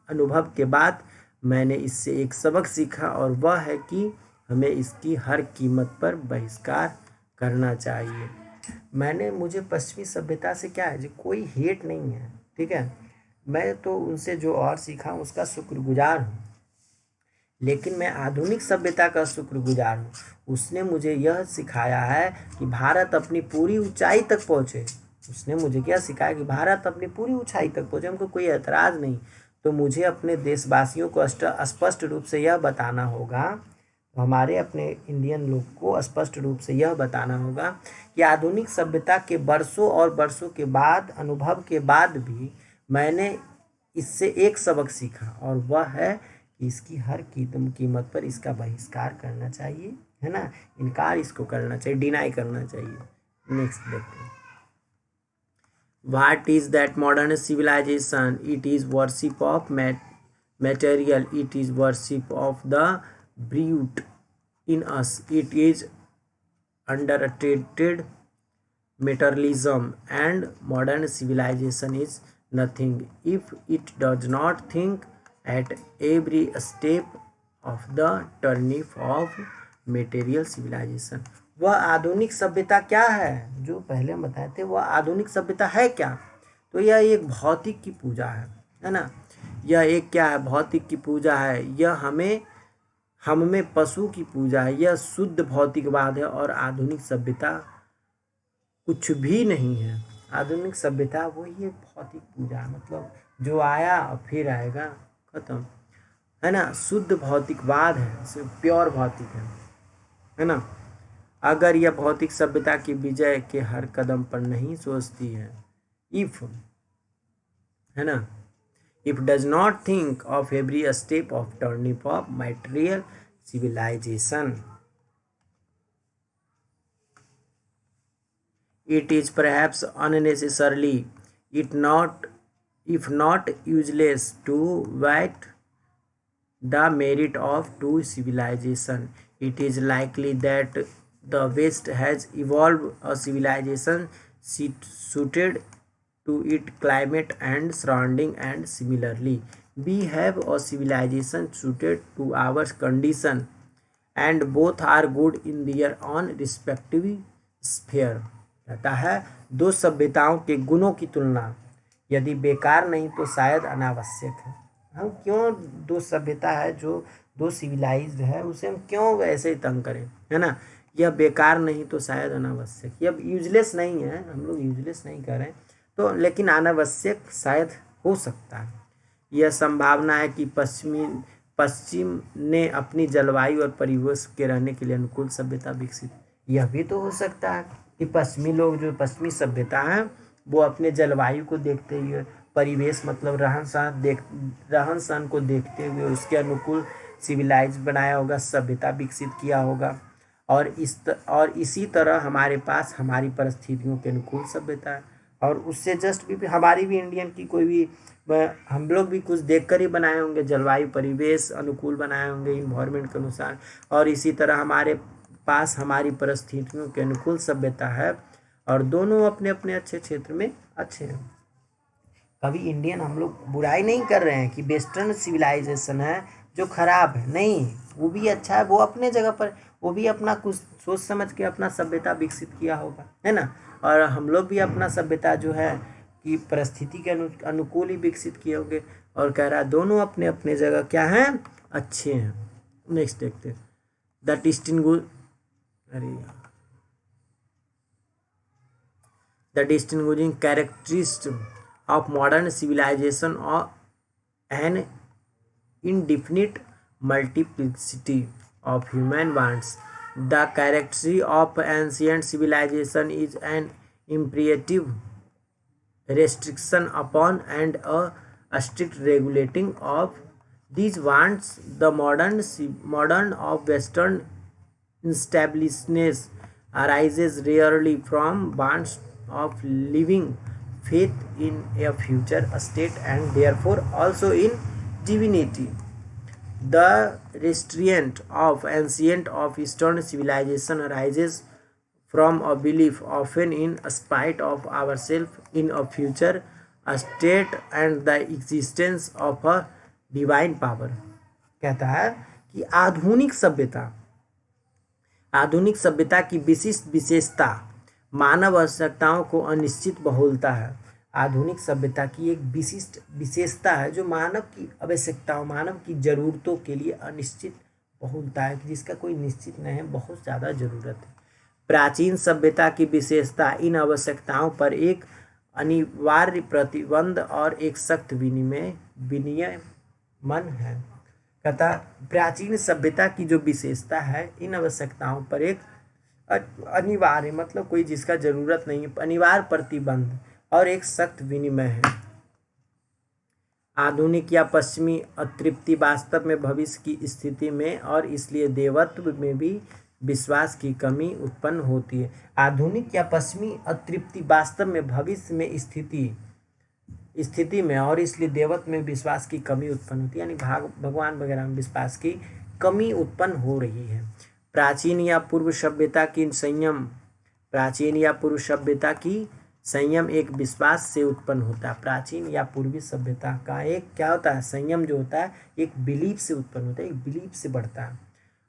S1: अनुभव के बाद मैंने इससे एक सबक सीखा, और वह है कि हमें इसकी हर कीमत पर बहिष्कार करना चाहिए। मुझे पश्चिमी सभ्यता से क्या है जी, कोई हेट नहीं है, ठीक है। मैं तो उनसे जो और सीखा उसका शुक्रगुजार हूँ, लेकिन मैं आधुनिक सभ्यता का शुक्रगुजार हूँ। उसने मुझे यह सिखाया है कि भारत अपनी पूरी ऊंचाई तक पहुँचे। उसने मुझे क्या सिखाया कि भारत अपनी पूरी ऊंचाई तक पहुँचे, हमको कोई एतराज़ नहीं। तो मुझे अपने देशवासियों को स्पष्ट रूप से यह बताना होगा, हमारे अपने इंडियन लोग को स्पष्ट रूप से यह बताना होगा कि आधुनिक सभ्यता के वर्षों और वर्षों के बाद अनुभव के बाद भी मैंने इससे एक सबक सीखा, और वह है कि इसकी हर कीमत पर इसका बहिष्कार करना चाहिए, है ना, इनकार इसको करना चाहिए, डिनाई करना चाहिए। नेक्स्ट देखते हैं, what is that modern civilization, it is worship of material, it is worship of the brute in us, it is underrated materialism, and modern civilization is nothing if it does not think at every step of the turnip of material civilization। वह आधुनिक सभ्यता क्या है, जो पहले बताए थे, वह आधुनिक सभ्यता है क्या, तो यह एक भौतिक की पूजा है ना। यह एक क्या है, भौतिक की पूजा है। यह हम में पशु की पूजा है। यह शुद्ध भौतिकवाद है, और आधुनिक सभ्यता कुछ भी नहीं है। आधुनिक सभ्यता वही एक भौतिक पूजा है, मतलब जो आया और फिर आएगा, खत्म, है ना। शुद्ध भौतिकवाद है, सिर्फ प्योर भौतिक है ना। अगर यह भौतिक सभ्यता की विजय के हर कदम पर नहीं सोचती है, इफ, है ना, It does not think of every step of turnip of material civilization. It is perhaps unnecessarily, it not, if not useless, to weight the merit of two civilization. It is likely that the West has evolved a civilization suited to its climate and surrounding, and similarly we have a civilization suited to our condition, and both are good in their own respective sphere. कहता है दो सभ्यताओं के गुणों की तुलना यदि बेकार नहीं तो शायद अनावश्यक है। हम क्यों दो सभ्यता है जो दो सिविलाइज्ड है उसे हम क्यों ऐसे ही तंग करें, है ना। यह बेकार नहीं तो शायद अनावश्यक, यह यूजलेस नहीं है, हम लोग यूजलेस नहीं कर रहे हैं तो, लेकिन अनावश्यक शायद हो सकता है। यह संभावना है कि पश्चिम ने अपनी जलवायु और परिवेश के रहने के लिए अनुकूल सभ्यता विकसित, यह भी तो हो सकता है कि पश्चिमी लोग जो पश्चिमी सभ्यता है वो अपने जलवायु को देखते हुए, परिवेश मतलब रहन सहन को देखते हुए उसके अनुकूल सिविलाइज बनाया होगा, सभ्यता विकसित किया होगा। और इसी तरह हमारे पास हमारी परिस्थितियों के अनुकूल सभ्यता है, और उससे जस्ट भी हमारी भी इंडियन की कोई भी हम लोग भी कुछ देखकर ही बनाए होंगे, जलवायु परिवेश अनुकूल बनाए होंगे इन्वायरमेंट के अनुसार, और इसी तरह हमारे पास हमारी परिस्थितियों के अनुकूल सभ्यता है, और दोनों अपने अपने अच्छे क्षेत्र में अच्छे हैं। कभी इंडियन हम लोग बुराई नहीं कर रहे हैं कि वेस्टर्न सिविलाइजेशन है जो खराब है, नहीं, वो भी अच्छा है, वो अपने जगह पर वो भी अपना कुछ सोच समझ के अपना सभ्यता विकसित किया होगा, है ना। और हम लोग भी अपना सभ्यता जो है कि परिस्थिति के अनुकूल ही विकसित किए होंगे, और कह रहा है दोनों अपने अपने जगह क्या हैं, अच्छे हैं। नेक्स्ट देखते हैं the distinguish The distinguishing characteristic of modern civilization are an indefinite multiplicity of human wants. The characteristic of ancient civilization is an imperative restriction upon and a strict regulating of these wants. The modern of Western establishness arises rarely from wants of living faith in a future state and therefore also in divinity. The restraint of ancient of Eastern civilization arises from a belief, often in spite of ourselves, in a future state and the existence of a divine power. कहता है कि आधुनिक सभ्यता की विशिष्ट विशेषता मानव आवश्यकताओं को अनिश्चित बहुलता है। आधुनिक सभ्यता की एक विशिष्ट विशेषता है जो मानव की आवश्यकताओं, मानव की ज़रूरतों के लिए अनिश्चित बहुलता है, जिसका कोई निश्चित नहीं है, बहुत ज़्यादा ज़रूरत है। प्राचीन सभ्यता की विशेषता इन आवश्यकताओं पर एक अनिवार्य प्रतिबंध और एक सख्त विनियमन है। कहता प्राचीन सभ्यता की जो विशेषता है इन आवश्यकताओं पर एक अनिवार्य मतलब कोई जिसका जरूरत नहीं है, अनिवार्य प्रतिबंध और एक सख्त विनिमय है। आधुनिक या पश्चिमी अतृप्ति वास्तव में भविष्य की स्थिति में और इसलिए देवत्व में भी विश्वास की कमी उत्पन्न होती है। आधुनिक या पश्चिमी अतृप्ति वास्तव में भविष्य में स्थिति में और इसलिए देवत्व में विश्वास की कमी उत्पन्न होती है, यानी भगवान वगैरह में विश्वास की कमी उत्पन्न हो रही है। प्राचीन या पूर्व सभ्यता की संयम एक विश्वास से उत्पन्न होता है। प्राचीन या पूर्वी सभ्यता का एक क्या होता है, संयम जो होता है एक बिलीफ से उत्पन्न होता है, एक बिलीफ से बढ़ता है।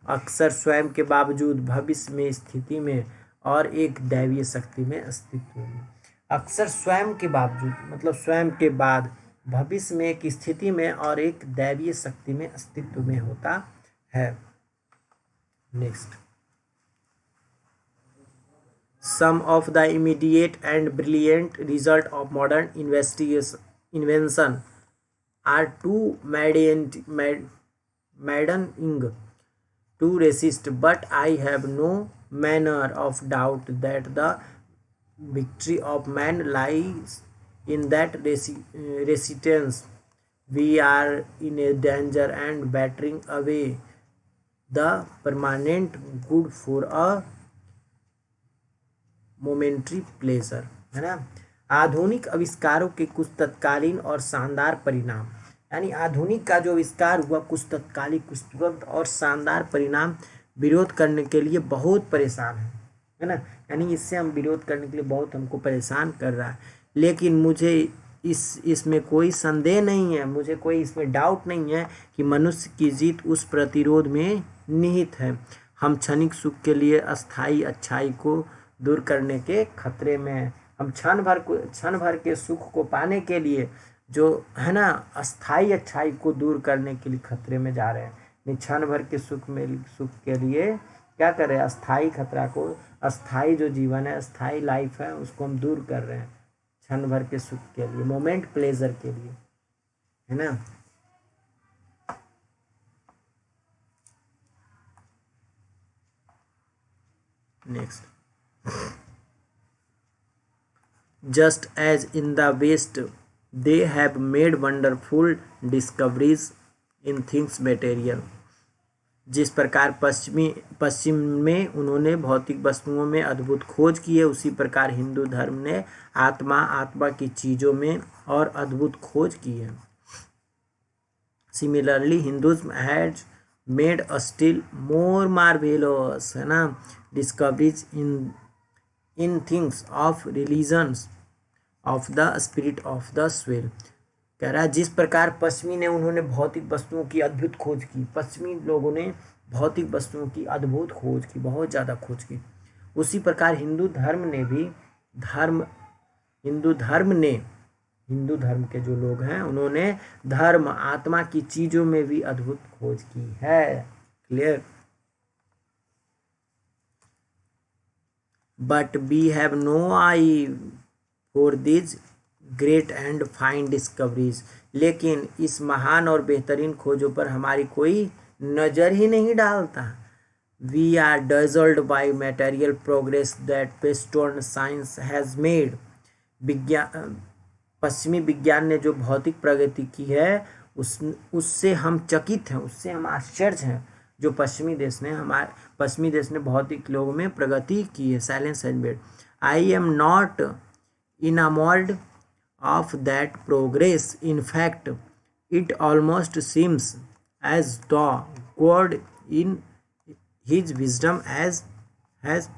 S1: अक्सर स्वयं के बावजूद भविष्य में स्थिति में और एक दैवीय शक्ति में अस्तित्व में। अक्सर स्वयं के बावजूद मतलब स्वयं के बाद भविष्य में एक स्थिति में और एक दैवीय शक्ति में अस्तित्व में होता है। Next, some of the immediate and brilliant result of modern invention are too maddening to resist, but I have no manner of doubt that the victory of man lies in that resistance. We are in a danger and battering away the permanent good for a momentary pleasure, है ना। आधुनिक आविष्कारों के कुछ तत्कालीन और शानदार परिणाम, यानी आधुनिक का जो आविष्कार हुआ कुछ तत्कालिक कुछ तुरंत और शानदार परिणाम विरोध करने के लिए बहुत परेशान है ना। यानी इससे हम विरोध करने के लिए बहुत हमको परेशान कर रहा है, लेकिन मुझे इसमें कोई संदेह नहीं है, मुझे कोई इसमें डाउट नहीं है कि मनुष्य की जीत उस प्रतिरोध में निहित है। हम क्षणिक सुख के लिए अस्थाई अच्छाई को दूर करने के खतरे में हैं। हम क्षण भर के सुख को पाने के लिए जो है ना अस्थाई अच्छाई को दूर करने के लिए खतरे में जा रहे हैं। क्षण भर के सुख के लिए क्या कर रहे हैं, अस्थाई खतरा को, अस्थाई जो जीवन है, अस्थाई लाइफ है, उसको हम दूर कर रहे हैं क्षण भर के सुख के लिए, मोमेंट प्लेजर के लिए, है ना। Next, just as in the West they have made wonderful discoveries in things material, जिस प्रकार पश्चिम में उन्होंने भौतिक वस्तुओं में अद्भुत खोज की है, उसी प्रकार हिंदू धर्म ने आत्मा की चीज़ों में और अद्भुत खोज की है। Similarly Hinduism has made a still more marvellous, है ना, discoveries in things of religions of the spirit of the swell. कह रहा है जिस प्रकार पश्चिमी ने उन्होंने भौतिक वस्तुओं की अद्भुत खोज की, पश्चिमी लोगों ने भौतिक वस्तुओं की अद्भुत खोज की, बहुत ज़्यादा खोज की, उसी प्रकार हिंदू धर्म के जो लोग हैं उन्होंने धर्म आत्मा की चीज़ों में भी अद्भुत खोज की है। Clear. But we have no eye for this great and fine discoveries, लेकिन इस महान और बेहतरीन खोजों पर हमारी कोई नज़र ही नहीं डालता। We are dazzled by material progress that western science has made. पश्चिमी विज्ञान ने जो भौतिक प्रगति की है उससे हम चकित हैं, उससे हम आश्चर्य हैं। जो पश्चिमी देश ने भौतिक लोगों में प्रगति की है। Silence has made. I am not enamored of that progress. In fact, it almost seems as though God in his wisdom has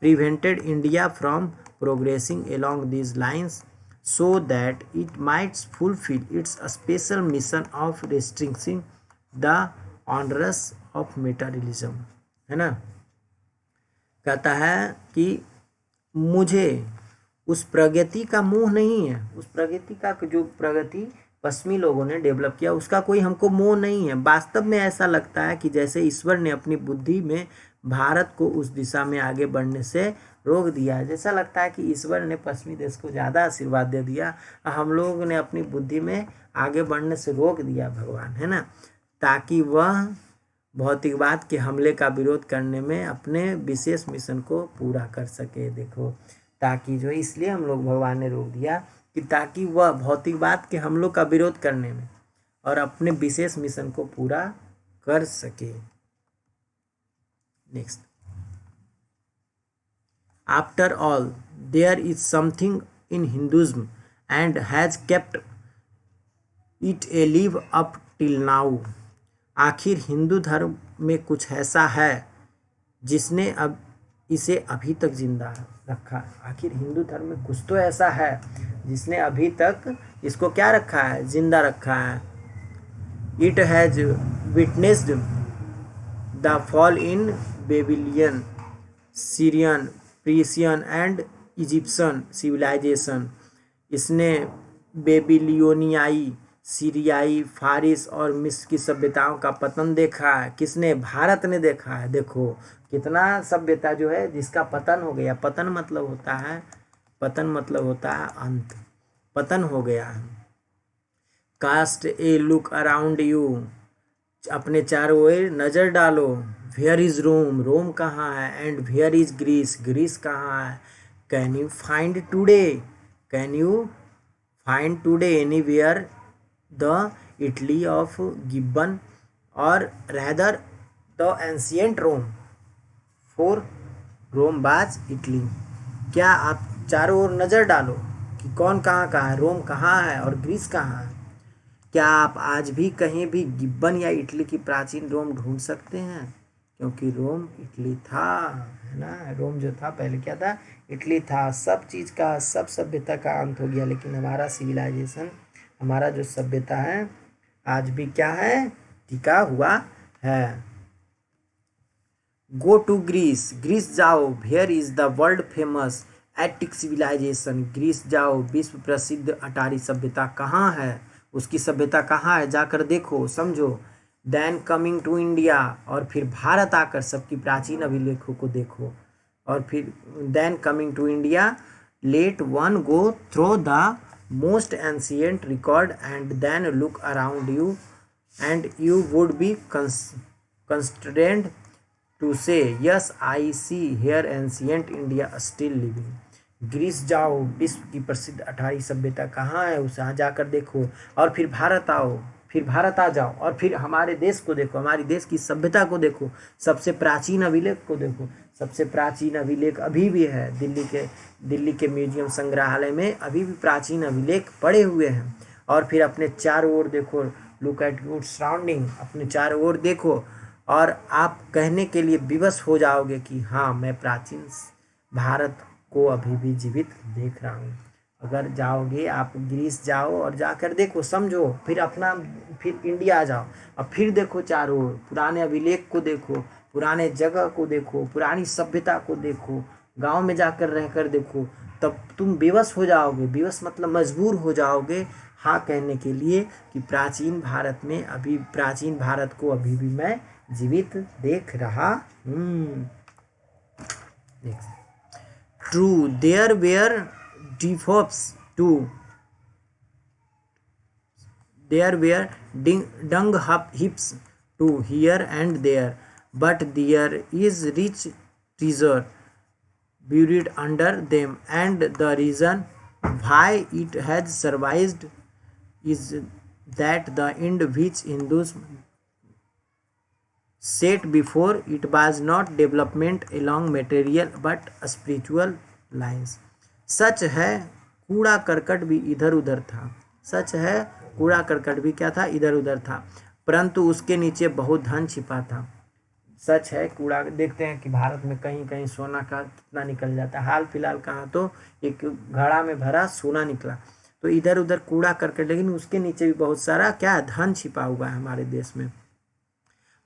S1: prevented India from progressing along these lines so that it might fulfill its special mission of restricting the honors of materialism, है ना। कहता है कि मुझे उस प्रगति का मोह नहीं है, उस प्रगति का जो प्रगति पश्चिमी लोगों ने डेवलप किया उसका कोई हमको मोह नहीं है। वास्तव में ऐसा लगता है कि जैसे ईश्वर ने अपनी बुद्धि में भारत को उस दिशा में आगे बढ़ने से रोक दिया है। जैसा लगता है कि ईश्वर ने पश्चिमी देश को ज़्यादा आशीर्वाद दे दिया, हम लोगों ने अपनी बुद्धि में आगे बढ़ने से रोक दिया भगवान, है ना, ताकि वह भौतिकवाद के हमले का विरोध करने में अपने विशेष मिशन को पूरा कर सके। देखो, ताकि जो इसलिए हम लोग भगवान ने रोक दिया कि ताकि वह भौतिकवाद के हमलों का विरोध करने में और अपने विशेष मिशन को पूरा कर सके। Next, after all there is something in Hinduism and has kept it alive up till now. आखिर हिंदू धर्म में कुछ ऐसा है जिसने अब इसे अभी तक जिंदा रखा। आखिर हिंदू धर्म में कुछ तो ऐसा है जिसने अभी तक इसको क्या रखा है, जिंदा रखा है। It has witnessed the fall in Babylonian, Syrian, Persian and Egyptian civilization. इसने बेबीलियोनियाई, सीरियाई, फारिस और मिस्र की सभ्यताओं का पतन देखा है। किसने? भारत ने देखा है। देखो कितना सभ्यता जो है जिसका पतन हो गया। पतन मतलब होता है अंत, पतन हो गया है। Cast a look around you, अपने चारों ओर नज़र डालो। वेयर इज रोम, रोम कहाँ है? And where is Greece, Greece कहाँ है? Can you find today anywhere the Italy of Gibbon, or rather the ancient Rome? 4. Rome बाज इटली। क्या आप चारों ओर नज़र डालो कि कौन कहाँ है, रोम कहाँ है और ग्रीस कहाँ है। क्या आप आज भी कहीं भी गिब्बन या इटली की प्राचीन रोम ढूंढ सकते हैं? क्योंकि रोम इटली था, है ना। रोम जो था पहले क्या था, इटली था। सब चीज़ का, सब सभ्यता का अंत हो गया, लेकिन हमारा सिविलाइजेशन, हमारा जो सभ्यता है आज भी क्या है, टिका हुआ है। गो टू ग्रीस, ग्रीस जाओ, where is the world famous attic civilization. Greece जाओ, विश्व प्रसिद्ध अटारी सभ्यता कहाँ है, उसकी सभ्यता कहाँ है, जाकर देखो, समझो। देन कमिंग टू इंडिया, और फिर भारत आकर सबकी प्राचीन अभिलेखों को देखो। और फिर then coming to India, let one go through the most ancient record and then look around you and you would be constrained to say yes I see here ancient India still living। Greece जाओ, विश्व की प्रसिद्ध अटारी सभ्यता कहाँ है उसे यहाँ जाकर देखो, और फिर भारत आओ, फिर भारत आ जाओ, और फिर हमारे देश को देखो, हमारे देश की सभ्यता को देखो, सबसे प्राचीन अभिलेख को देखो। सबसे प्राचीन अभिलेख अभी भी है दिल्ली के म्यूजियम संग्रहालय में, अभी भी प्राचीन अभिलेख पड़े हुए हैं। और फिर अपने चारों ओर देखो, लुक एट योर सराउंडिंग, अपने चारों ओर देखो, और आप कहने के लिए विवश हो जाओगे कि हाँ, मैं प्राचीन भारत को अभी भी जीवित देख रहा हूँ। अगर जाओगे आप, ग्रीस जाओ और जाकर देखो, समझो, फिर इंडिया आ जाओ, अब फिर देखो चारों ओर, पुराने अभिलेख को देखो, पुराने जगह को देखो, पुरानी सभ्यता को देखो, गांव में जाकर रहकर देखो, तब तुम विवश हो जाओगे। विवश मतलब मजबूर हो जाओगे हाँ कहने के लिए कि प्राचीन भारत को अभी भी मैं जीवित देख रहा हूँ। ट्रू, देयर वेयर डिफॉप्स too, there were dung hips to here and there, but there is rich treasure buried under them, and the reason why it has survived is that the end which Hindus set before it was not development along material but spiritual lines। सच है कूड़ा करकट भी इधर उधर था, सच है कूड़ा करकट भी क्या था, इधर उधर था, परंतु उसके नीचे बहुत धन छिपा था। सच है कूड़ा, देखते हैं कि भारत में कहीं कहीं सोना का कितना निकल जाता है। हाल फिलहाल कहाँ तो एक घड़ा में भरा सोना निकला, तो इधर उधर कूड़ा करकट, लेकिन उसके नीचे भी बहुत सारा क्या धन छिपा हुआ है हमारे देश में,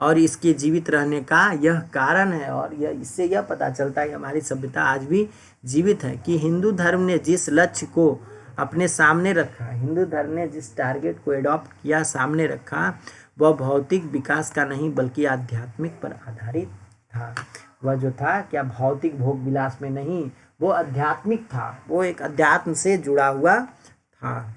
S1: और इसके जीवित रहने का यह कारण है। और इससे यह पता चलता है कि हमारी सभ्यता आज भी जीवित है, कि हिंदू धर्म ने जिस लक्ष्य को अपने सामने रखा, हिंदू धर्म ने जिस टारगेट को एडॉप्ट किया, सामने रखा, वह भौतिक विकास का नहीं बल्कि आध्यात्मिक पर आधारित था। वह जो था क्या भौतिक भोग विलास में नहीं, वो आध्यात्मिक था, वो एक अध्यात्म से जुड़ा हुआ था।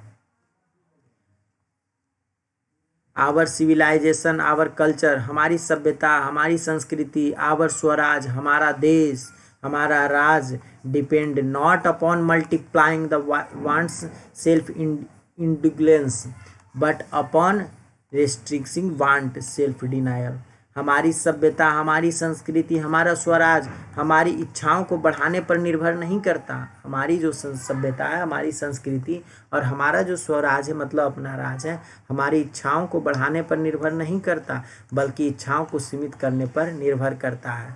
S1: आवर सिविलाइजेशन, आवर कल्चर, हमारी सभ्यता, हमारी संस्कृति, आवर स्वराज, हमारा देश, हमारा राज, depend not upon multiplying the wants self indulgence but upon restricting want self denial. हमारी सभ्यता, हमारी संस्कृति, हमारा स्वराज हमारी इच्छाओं को बढ़ाने पर निर्भर नहीं करता। हमारी जो सभ्यता है, हमारी संस्कृति और हमारा जो स्वराज है, मतलब अपना राज है, हमारी इच्छाओं को बढ़ाने पर निर्भर नहीं करता, बल्कि इच्छाओं को सीमित करने पर निर्भर करता है।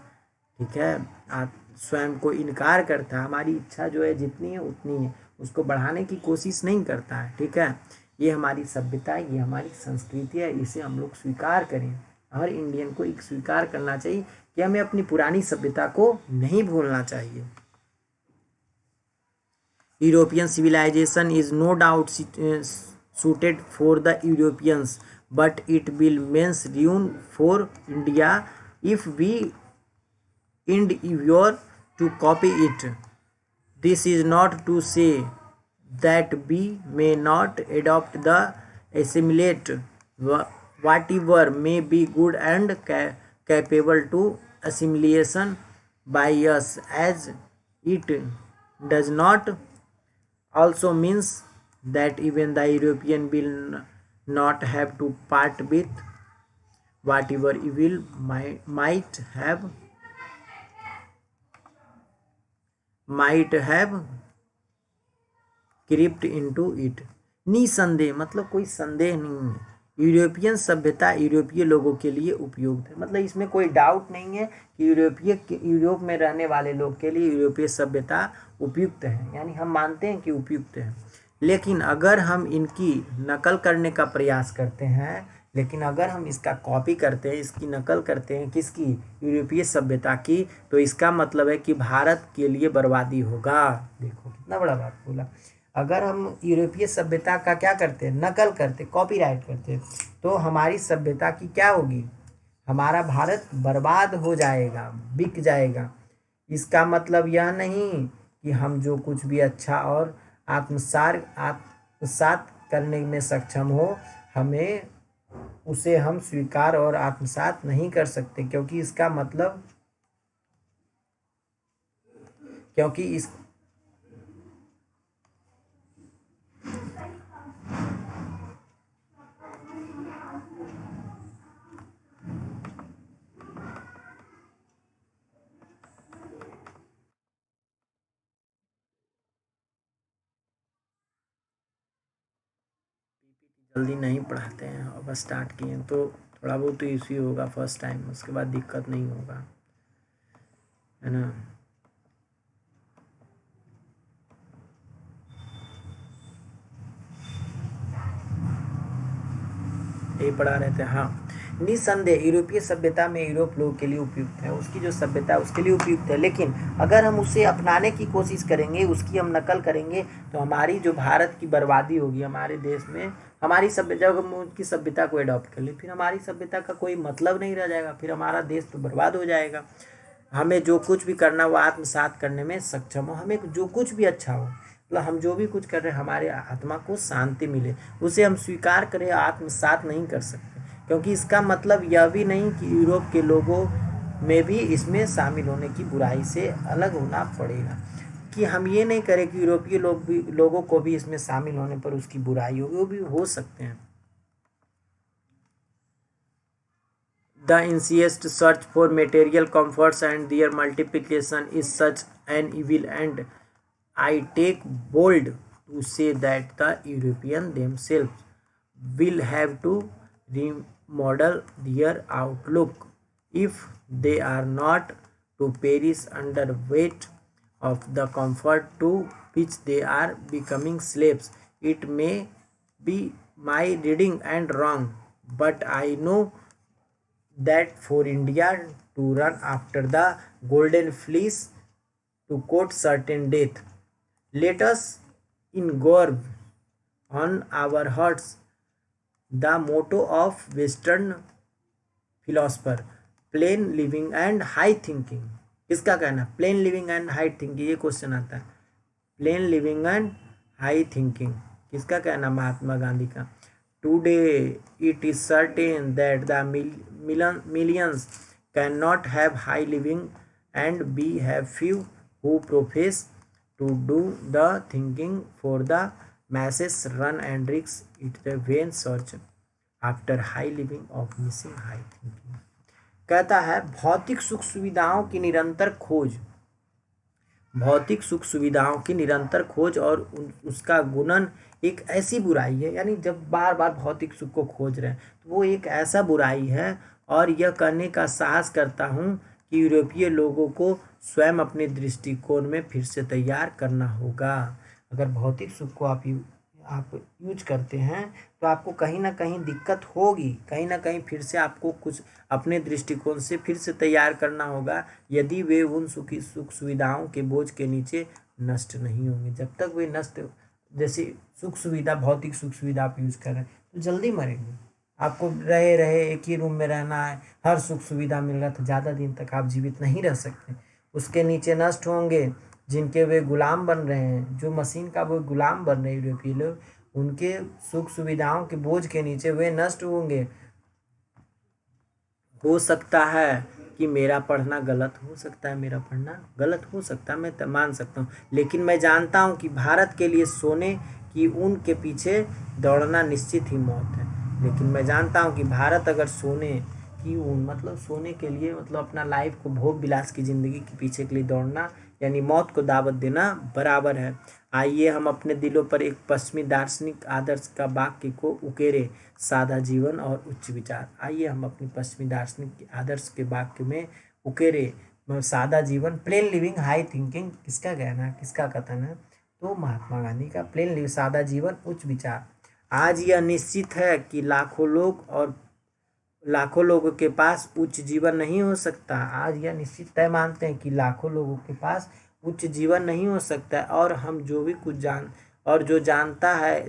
S1: ठीक है, आप स्वयं को इनकार करता है, हमारी इच्छा जो है जितनी है उतनी है, उसको बढ़ाने की कोशिश नहीं करता है। ठीक है, ये हमारी सभ्यता है, ये हमारी संस्कृति है, इसे हम लोग स्वीकार करें। हर इंडियन को एक स्वीकार करना चाहिए कि हमें अपनी पुरानी सभ्यता को नहीं भूलना चाहिए। European civilization is no doubt suited for the Europeans, but it will means ruin for India if we endeavor to copy it. This is not to say that we may not adopt the assimilate whatever may be good and capable to assimilation by us, as it does not also means that even the European will not have to part with whatever evil might have crypt into it. निसंदेह मतलब कोई संदेह नहीं है, European सभ्यता यूरोपीय लोगों के लिए उपयुक्त है। मतलब इसमें कोई डाउट नहीं है कि यूरोप में रहने वाले लोग के लिए यूरोपीय सभ्यता उपयुक्त है, यानी हम मानते हैं कि उपयुक्त है। लेकिन अगर हम इनकी नकल करने का प्रयास करते हैं, लेकिन अगर हम इसका कॉपी करते हैं, इसकी नकल करते हैं किसकी, यूरोपीय सभ्यता की, तो इसका मतलब है कि भारत के लिए बर्बादी होगा। देखो कितना बड़ा बात बोला। अगर हम यूरोपीय सभ्यता का क्या करते हैं, नकल करते, कॉपीराइट करते, तो हमारी सभ्यता की क्या होगी, हमारा भारत बर्बाद हो जाएगा, बिक जाएगा। इसका मतलब यह नहीं कि हम जो कुछ भी अच्छा और आत्मसात करने में सक्षम हो, हमें उसे हम स्वीकार और आत्मसात नहीं कर सकते, क्योंकि इसका मतलब क्योंकि इस जल्दी नहीं पढ़ाते हैं, अब स्टार्ट किए हैं तो थोड़ा बहुत तो इश्यू होगा फर्स्ट टाइम, उसके बाद दिक्कत नहीं होगा, है ना। यही पढ़ा रहे थे। हाँ, निसंदेह यूरोपीय सभ्यता में यूरोप लोगों के लिए उपयुक्त है, उसकी जो सभ्यता है उसके लिए उपयुक्त है। लेकिन अगर हम उसे अपनाने की कोशिश करेंगे, उसकी हम नकल करेंगे, तो हमारी जो भारत की बर्बादी होगी। हमारे देश में हमारी सभ्यता, जब हम उनकी सभ्यता को अडॉप्ट कर ले, फिर हमारी सभ्यता का कोई मतलब नहीं रह जाएगा, फिर हमारा देश तो बर्बाद हो जाएगा। हमें जो कुछ भी करना वो आत्मसात करने में सक्षम हो, हमें जो कुछ भी अच्छा हो, मतलब हम जो भी कुछ कर रहे हैं हमारे आत्मा को शांति मिले, उसे हम स्वीकार करें, आत्मसात नहीं कर सकते। क्योंकि इसका मतलब यह भी नहीं कि यूरोप के लोगों में भी इसमें शामिल होने की बुराई से अलग होना पड़ेगा, कि हम ये नहीं करें कि यूरोपीय लोगों को भी इसमें शामिल होने पर उसकी बुराई होगी, वो भी हो सकते हैं। The incessant search for material comforts and their multiplication is such an evil, and I take bold to say that the Europeans themselves will have to remodel their outlook if they are not to perish under weight of the comfort to which they are becoming slaves. It may be my reading and wrong, but I know that for India to run after the golden fleece, to quote certain death, let us engrave on our hearts the motto of Western philosopher, plain living and high thinking. किसका कहना, plane living and high thinking, ये question आता है। Plane living and high thinking किसका कहना, महात्मा गांधी का। Today it is certain that the millions cannot have high living, and we have few who profess to do the thinking for the masses run and risk it the vain search after high living of missing high thinking। कहता है भौतिक सुख सुविधाओं की निरंतर खोज, भौतिक सुख सुविधाओं की निरंतर खोज और उसका गुणन एक ऐसी बुराई है, यानी जब बार बार भौतिक सुख को खोज रहे हैं तो वो एक ऐसा बुराई है। और यह कहने का साहस करता हूँ कि यूरोपीय लोगों को स्वयं अपने दृष्टिकोण में फिर से तैयार करना होगा। अगर भौतिक सुख को आप यूज करते हैं तो आपको कहीं ना कहीं दिक्कत होगी, कहीं ना कहीं फिर से आपको कुछ अपने दृष्टिकोण से फिर से तैयार करना होगा, यदि वे उन सुख सुविधाओं के बोझ के नीचे नष्ट नहीं होंगे। जब तक वे नष्ट, जैसे सुख सुविधा, भौतिक सुख सुविधा आप यूज कर रहे हैं तो जल्दी मरेंगे। आपको रहे रहे एक ही रूम में रहना है, हर सुख सुविधा मिल रहा, तो ज़्यादा दिन तक आप जीवित नहीं रह सकते। उसके नीचे नष्ट होंगे जिनके वे गुलाम बन रहे हैं, जो मशीन का वो गुलाम बन रहे हैं यूरोपीय लोग, उनके सुख सुविधाओं के बोझ के नीचे वे नष्ट होंगे। हो सकता है कि मेरा पढ़ना गलत हो सकता है, मेरा पढ़ना गलत हो सकता है, मैं मान सकता हूँ, लेकिन मैं जानता हूँ कि भारत के लिए सोने की ऊन के पीछे दौड़ना निश्चित ही मौत है। लेकिन मैं जानता हूँ कि भारत अगर सोने की मतलब सोने के लिए मतलब अपना लाइफ को भोग विलास की ज़िंदगी के पीछे के लिए दौड़ना यानी मौत को दावत देना बराबर है। आइए हम अपने दिलों पर एक पश्चिमी दार्शनिक आदर्श का वाक्य को उकेरे, सादा जीवन और उच्च विचार। आइए हम अपनी पश्चिमी दार्शनिक आदर्श के वाक्य में उकेरे सादा जीवन, प्लेन लिविंग हाई थिंकिंग, किसका कहना है, किसका कथन है, तो महात्मा गांधी का। प्लेन लिविंग सादा जीवन उच्च विचार। आज यह निश्चित है कि लाखों लोगों के पास उच्च जीवन नहीं हो सकता। आज यह निश्चित तय मानते हैं कि लाखों लोगों के पास उच्च जीवन नहीं हो सकता है, और हम जो भी कुछ और जो जानता है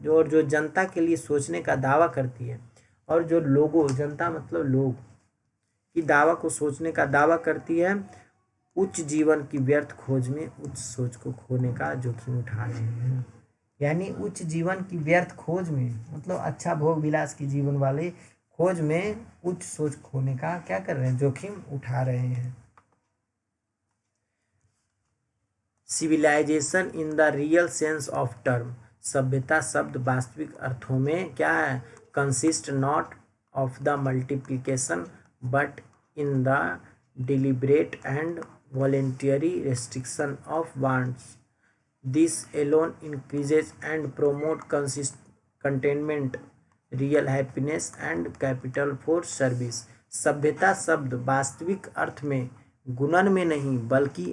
S1: और जो जनता के लिए सोचने का दावा करती है, और जो जनता मतलब लोग की दावा को सोचने का दावा करती है, उच्च जीवन की व्यर्थ खोज में उच्च सोच को खोने का जोखिम उठा रहे हैं। यानी उच्च जीवन की व्यर्थ खोज में मतलब अच्छा भोग विलास की जीवन वाले खोज में उच्च सोच खोने का क्या कर रहे हैं, जोखिम उठा रहे हैं। Civilization in the real sense of term, सभ्यता शब्द वास्तविक अर्थों में क्या है, consist not of the multiplication but in the deliberate and voluntary restriction of wants. This alone increases and promote contentment, real happiness and capital for service. सभ्यता शब्द वास्तविक अर्थ में गुणन में नहीं बल्कि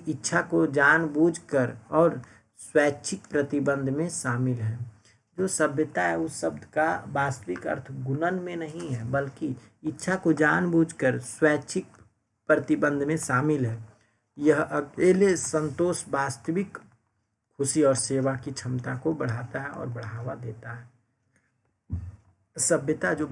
S1: इच्छा को जानबूझकर और स्वैच्छिक प्रतिबंध में शामिल है। जो सभ्यता है उस शब्द का वास्तविक अर्थ गुणन में नहीं है बल्कि इच्छा को जानबूझकर स्वैच्छिक प्रतिबंध में शामिल है। यह अकेले संतोष, वास्तविक खुशी और सेवा की क्षमता को बढ़ाता है और बढ़ावा देता है। सभ्यता जो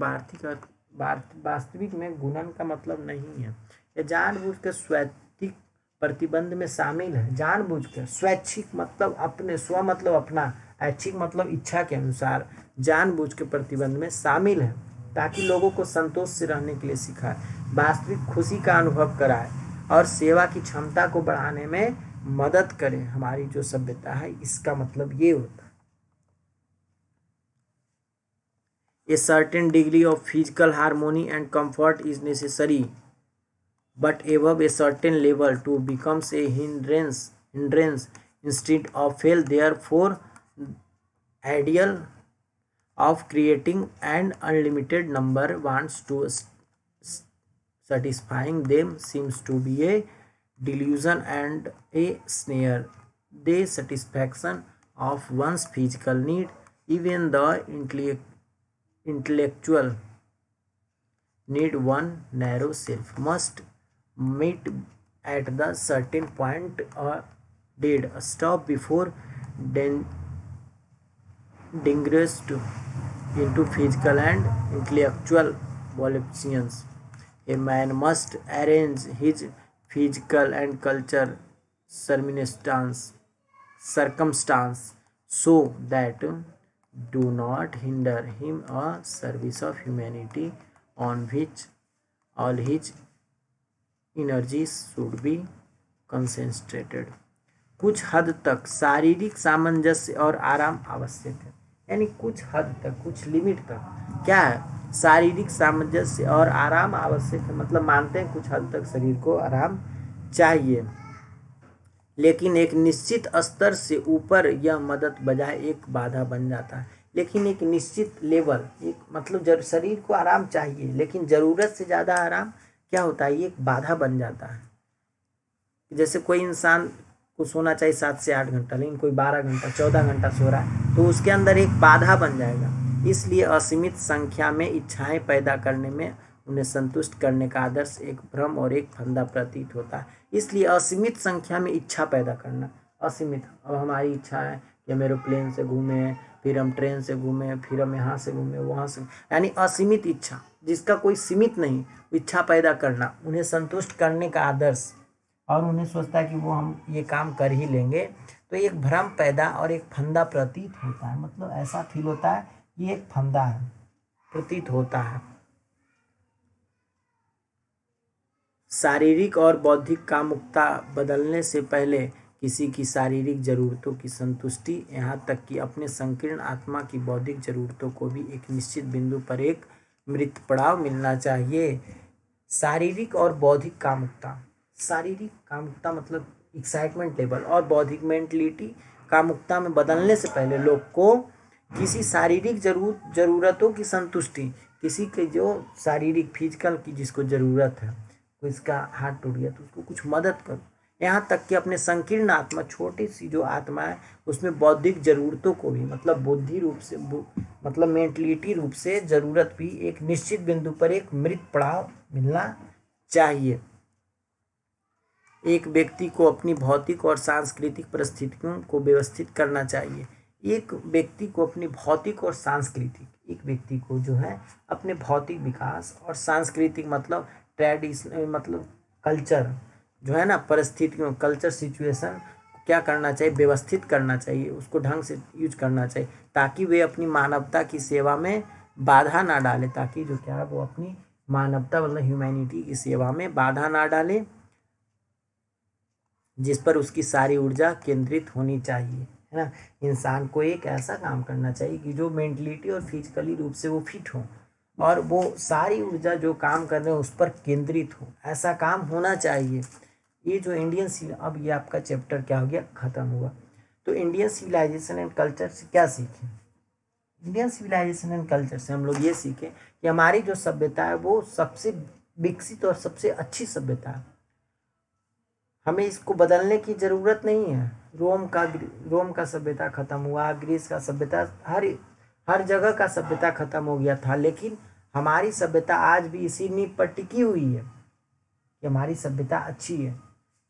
S1: वास्तविक में गुणन का मतलब नहीं है, यह जानबूझकर स्वैच्छिक प्रतिबंध में शामिल है। जानबूझकर, स्वैच्छिक मतलब अपने, स्व मतलब अपना, ऐच्छिक मतलब इच्छा के अनुसार, जानबूझ के प्रतिबंध में शामिल है ताकि लोगों को संतोष से रहने के लिए सिखाए, वास्तविक खुशी का अनुभव कराए और सेवा की क्षमता को बढ़ाने में मदद करे। हमारी जो सभ्यता है इसका मतलब ये होता है। A certain degree of physical harmony and comfort is necessary, but above a certain level to becomes a hindrance instead of fail. Therefore, ideal of creating an unlimited number wants to satisfying them seems to be a delusion and a snare. The satisfaction of one's physical need, even the intellectual need, one narrow self must meet at the certain point or did stop before digressed into physical and intellectual volitions. A man must arrange his physical and cultural circumstance so that do not hinder him a service of humanity on which all his energies should be concentrated. कुछ हद तक शारीरिक सामंजस्य और आराम आवश्यक है। यानी कुछ हद तक, कुछ लिमिट तक क्या है, शारीरिक सामंजस्य और आराम आवश्यक है। मतलब मानते हैं कुछ हद तक शरीर को आराम चाहिए, लेकिन एक निश्चित स्तर से ऊपर यह मदद बजाय एक बाधा बन जाता है। लेकिन एक निश्चित लेवल, एक मतलब शरीर को आराम चाहिए लेकिन ज़रूरत से ज़्यादा आराम क्या होता है, ये एक बाधा बन जाता है। जैसे कोई इंसान को सोना चाहिए 7 से 8 घंटा, लेकिन कोई 12 घंटा 14 घंटा सो रहा है तो उसके अंदर एक बाधा बन जाएगा। इसलिए असीमित संख्या में इच्छाएं पैदा करने में उन्हें संतुष्ट करने का आदर्श एक भ्रम और एक फंदा प्रतीत होता है। इसलिए असीमित संख्या में इच्छा पैदा करना, असीमित, अब हमारी इच्छा है कि हम एरोप्लेन से घूमें, फिर हम ट्रेन से घूमें, फिर हम यहाँ से घूमें वहाँ से, यानी असीमित इच्छा, जिसका कोई सीमित नहीं, इच्छा पैदा करना, उन्हें संतुष्ट करने का आदर्श, और उन्हें सोचता है कि वो हम ये काम कर ही लेंगे, तो एक भ्रम पैदा और एक फंदा प्रतीत होता है। मतलब ऐसा फील होता है कि एक फंदा है, प्रतीत होता है। शारीरिक और बौद्धिक कामुकता बदलने से पहले किसी की शारीरिक जरूरतों की संतुष्टि, यहाँ तक कि अपने संकीर्ण आत्मा की बौद्धिक जरूरतों को भी एक निश्चित बिंदु पर एक मृत पड़ाव मिलना चाहिए। शारीरिक और बौद्धिक कामुकता, शारीरिक कामुकता मतलब एक्साइटमेंट लेवल, और बौद्धिक मेंटलिटी कामुकता में बदलने से पहले लोग को किसी शारीरिक जरूरतों की संतुष्टि, किसी के जो शारीरिक फिजिकल की जिसको ज़रूरत है, कोई इसका हाथ टूट गया तो उसको कुछ मदद करो, यहाँ तक कि अपने संकीर्ण आत्मा, छोटी सी जो आत्मा है उसमें बौद्धिक ज़रूरतों को भी, मतलब बुद्धि रूप से मतलब मेंटलिटी रूप से ज़रूरत भी एक निश्चित बिंदु पर एक मृत पड़ाव मिलना चाहिए। एक व्यक्ति को अपनी भौतिक और सांस्कृतिक परिस्थितियों को व्यवस्थित करना चाहिए। एक व्यक्ति को अपनी भौतिक और सांस्कृतिक, एक व्यक्ति को जो है अपने भौतिक विकास और सांस्कृतिक मतलब ट्रेडिशनल मतलब कल्चर जो है ना, परिस्थितियों कल्चर सिचुएशन क्या करना चाहिए, व्यवस्थित करना चाहिए, उसको ढंग से यूज करना चाहिए, ताकि वे अपनी मानवता की सेवा में बाधा ना डाले, ताकि जो क्या है वो अपनी मानवता मतलब ह्यूमैनिटी की सेवा में बाधा ना डाले, जिस पर उसकी सारी ऊर्जा केंद्रित होनी चाहिए, है ना। इंसान को एक ऐसा काम करना चाहिए कि जो मेंटलिटी और फिजिकली रूप से वो फिट हो, और वो सारी ऊर्जा जो काम कर रहे हैं उस पर केंद्रित हो, ऐसा काम होना चाहिए। ये जो इंडियन, अब ये आपका चैप्टर क्या हो गया, खत्म हुआ। तो इंडियन सिविलाइजेशन एंड कल्चर से क्या सीखें? इंडियन सिविलाइजेशन एंड कल्चर से हम लोग ये सीखें कि हमारी जो सभ्यता है वो सबसे विकसित और सबसे अच्छी सभ्यता है, हमें इसको बदलने की ज़रूरत नहीं है। रोम का सभ्यता ख़त्म हुआ, ग्रीस का सभ्यता, हर जगह का सभ्यता ख़त्म हो गया था, लेकिन हमारी सभ्यता आज भी इसी नींव पर टिकी हुई है कि हमारी सभ्यता अच्छी है।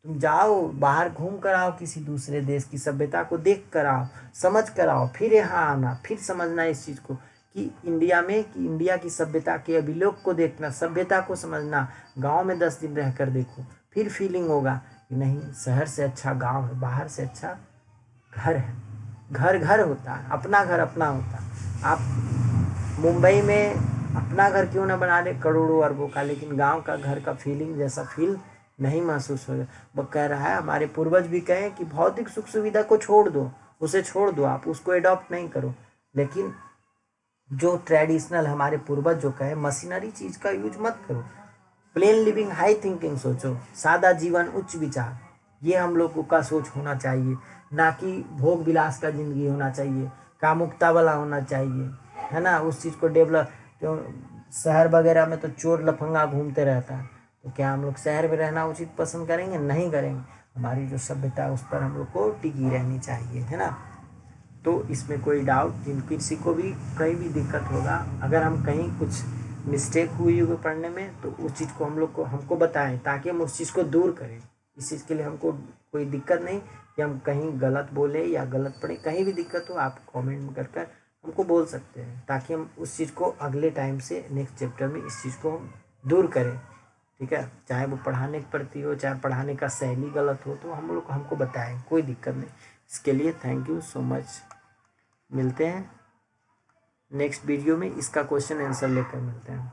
S1: तुम जाओ बाहर घूम कर आओ, किसी दूसरे देश की सभ्यता को देख कर आओ, समझ कर आओ, फिर यहाँ आना, फिर समझना इस चीज़ को कि इंडिया की सभ्यता के अभिलोक को देखना, सभ्यता को समझना। गांव में 10 दिन रहकर देखो, फिर फीलिंग होगा कि नहीं, शहर से अच्छा गांव है, बाहर से अच्छा घर है। घर घर होता है, अपना घर अपना होता है। आप मुंबई में अपना घर क्यों ना बना ले करोड़ों अरबों का, लेकिन गांव का घर का फीलिंग जैसा फील नहीं महसूस होगा। वो कह रहा है, हमारे पूर्वज भी कहे कि भौतिक सुख सुविधा को छोड़ दो, उसे छोड़ दो, आप उसको एडॉप्ट नहीं करो, लेकिन जो ट्रेडिशनल हमारे पूर्वज जो कहे, मशीनरी चीज़ का यूज मत करो, प्लेन लिविंग हाई थिंकिंग सोचो, सादा जीवन उच्च विचार, ये हम लोगों का सोच होना चाहिए, ना कि भोग विलास का जिंदगी होना चाहिए, कामुकता वाला होना चाहिए, है ना। उस चीज़ को डेवलप, जो शहर वगैरह में तो चोर लफंगा घूमते रहता है, तो क्या हम लोग शहर में रहना उचित पसंद करेंगे? नहीं करेंगे। हमारी जो सभ्यता है उस पर हम लोग को टिकी रहनी चाहिए, है ना। तो इसमें कोई डाउट, जिन किसी को भी कहीं भी दिक्कत होगा, अगर हम कहीं कुछ मिस्टेक हुई होगी पढ़ने में, तो उस चीज़ को हमको बताएं, ताकि हम उस चीज़ को दूर करें। इस चीज़ के लिए हमको कोई दिक्कत नहीं कि हम कहीं गलत बोले या गलत पढ़े, कहीं भी दिक्कत हो आप कमेंट में कर हमको बोल सकते हैं, ताकि हम उस चीज़ को अगले टाइम से नेक्स्ट चैप्टर में इस चीज़ को हम दूर करें, ठीक है। चाहे वो पढ़ाने के प्रति हो, चाहे पढ़ाने का शैली गलत हो, तो हम लोग हमको बताएं, कोई दिक्कत नहीं। इसके लिए थैंक यू सो मच। मिलते हैं नेक्स्ट वीडियो में, इसका क्वेश्चन आंसर लेकर मिलते हैं।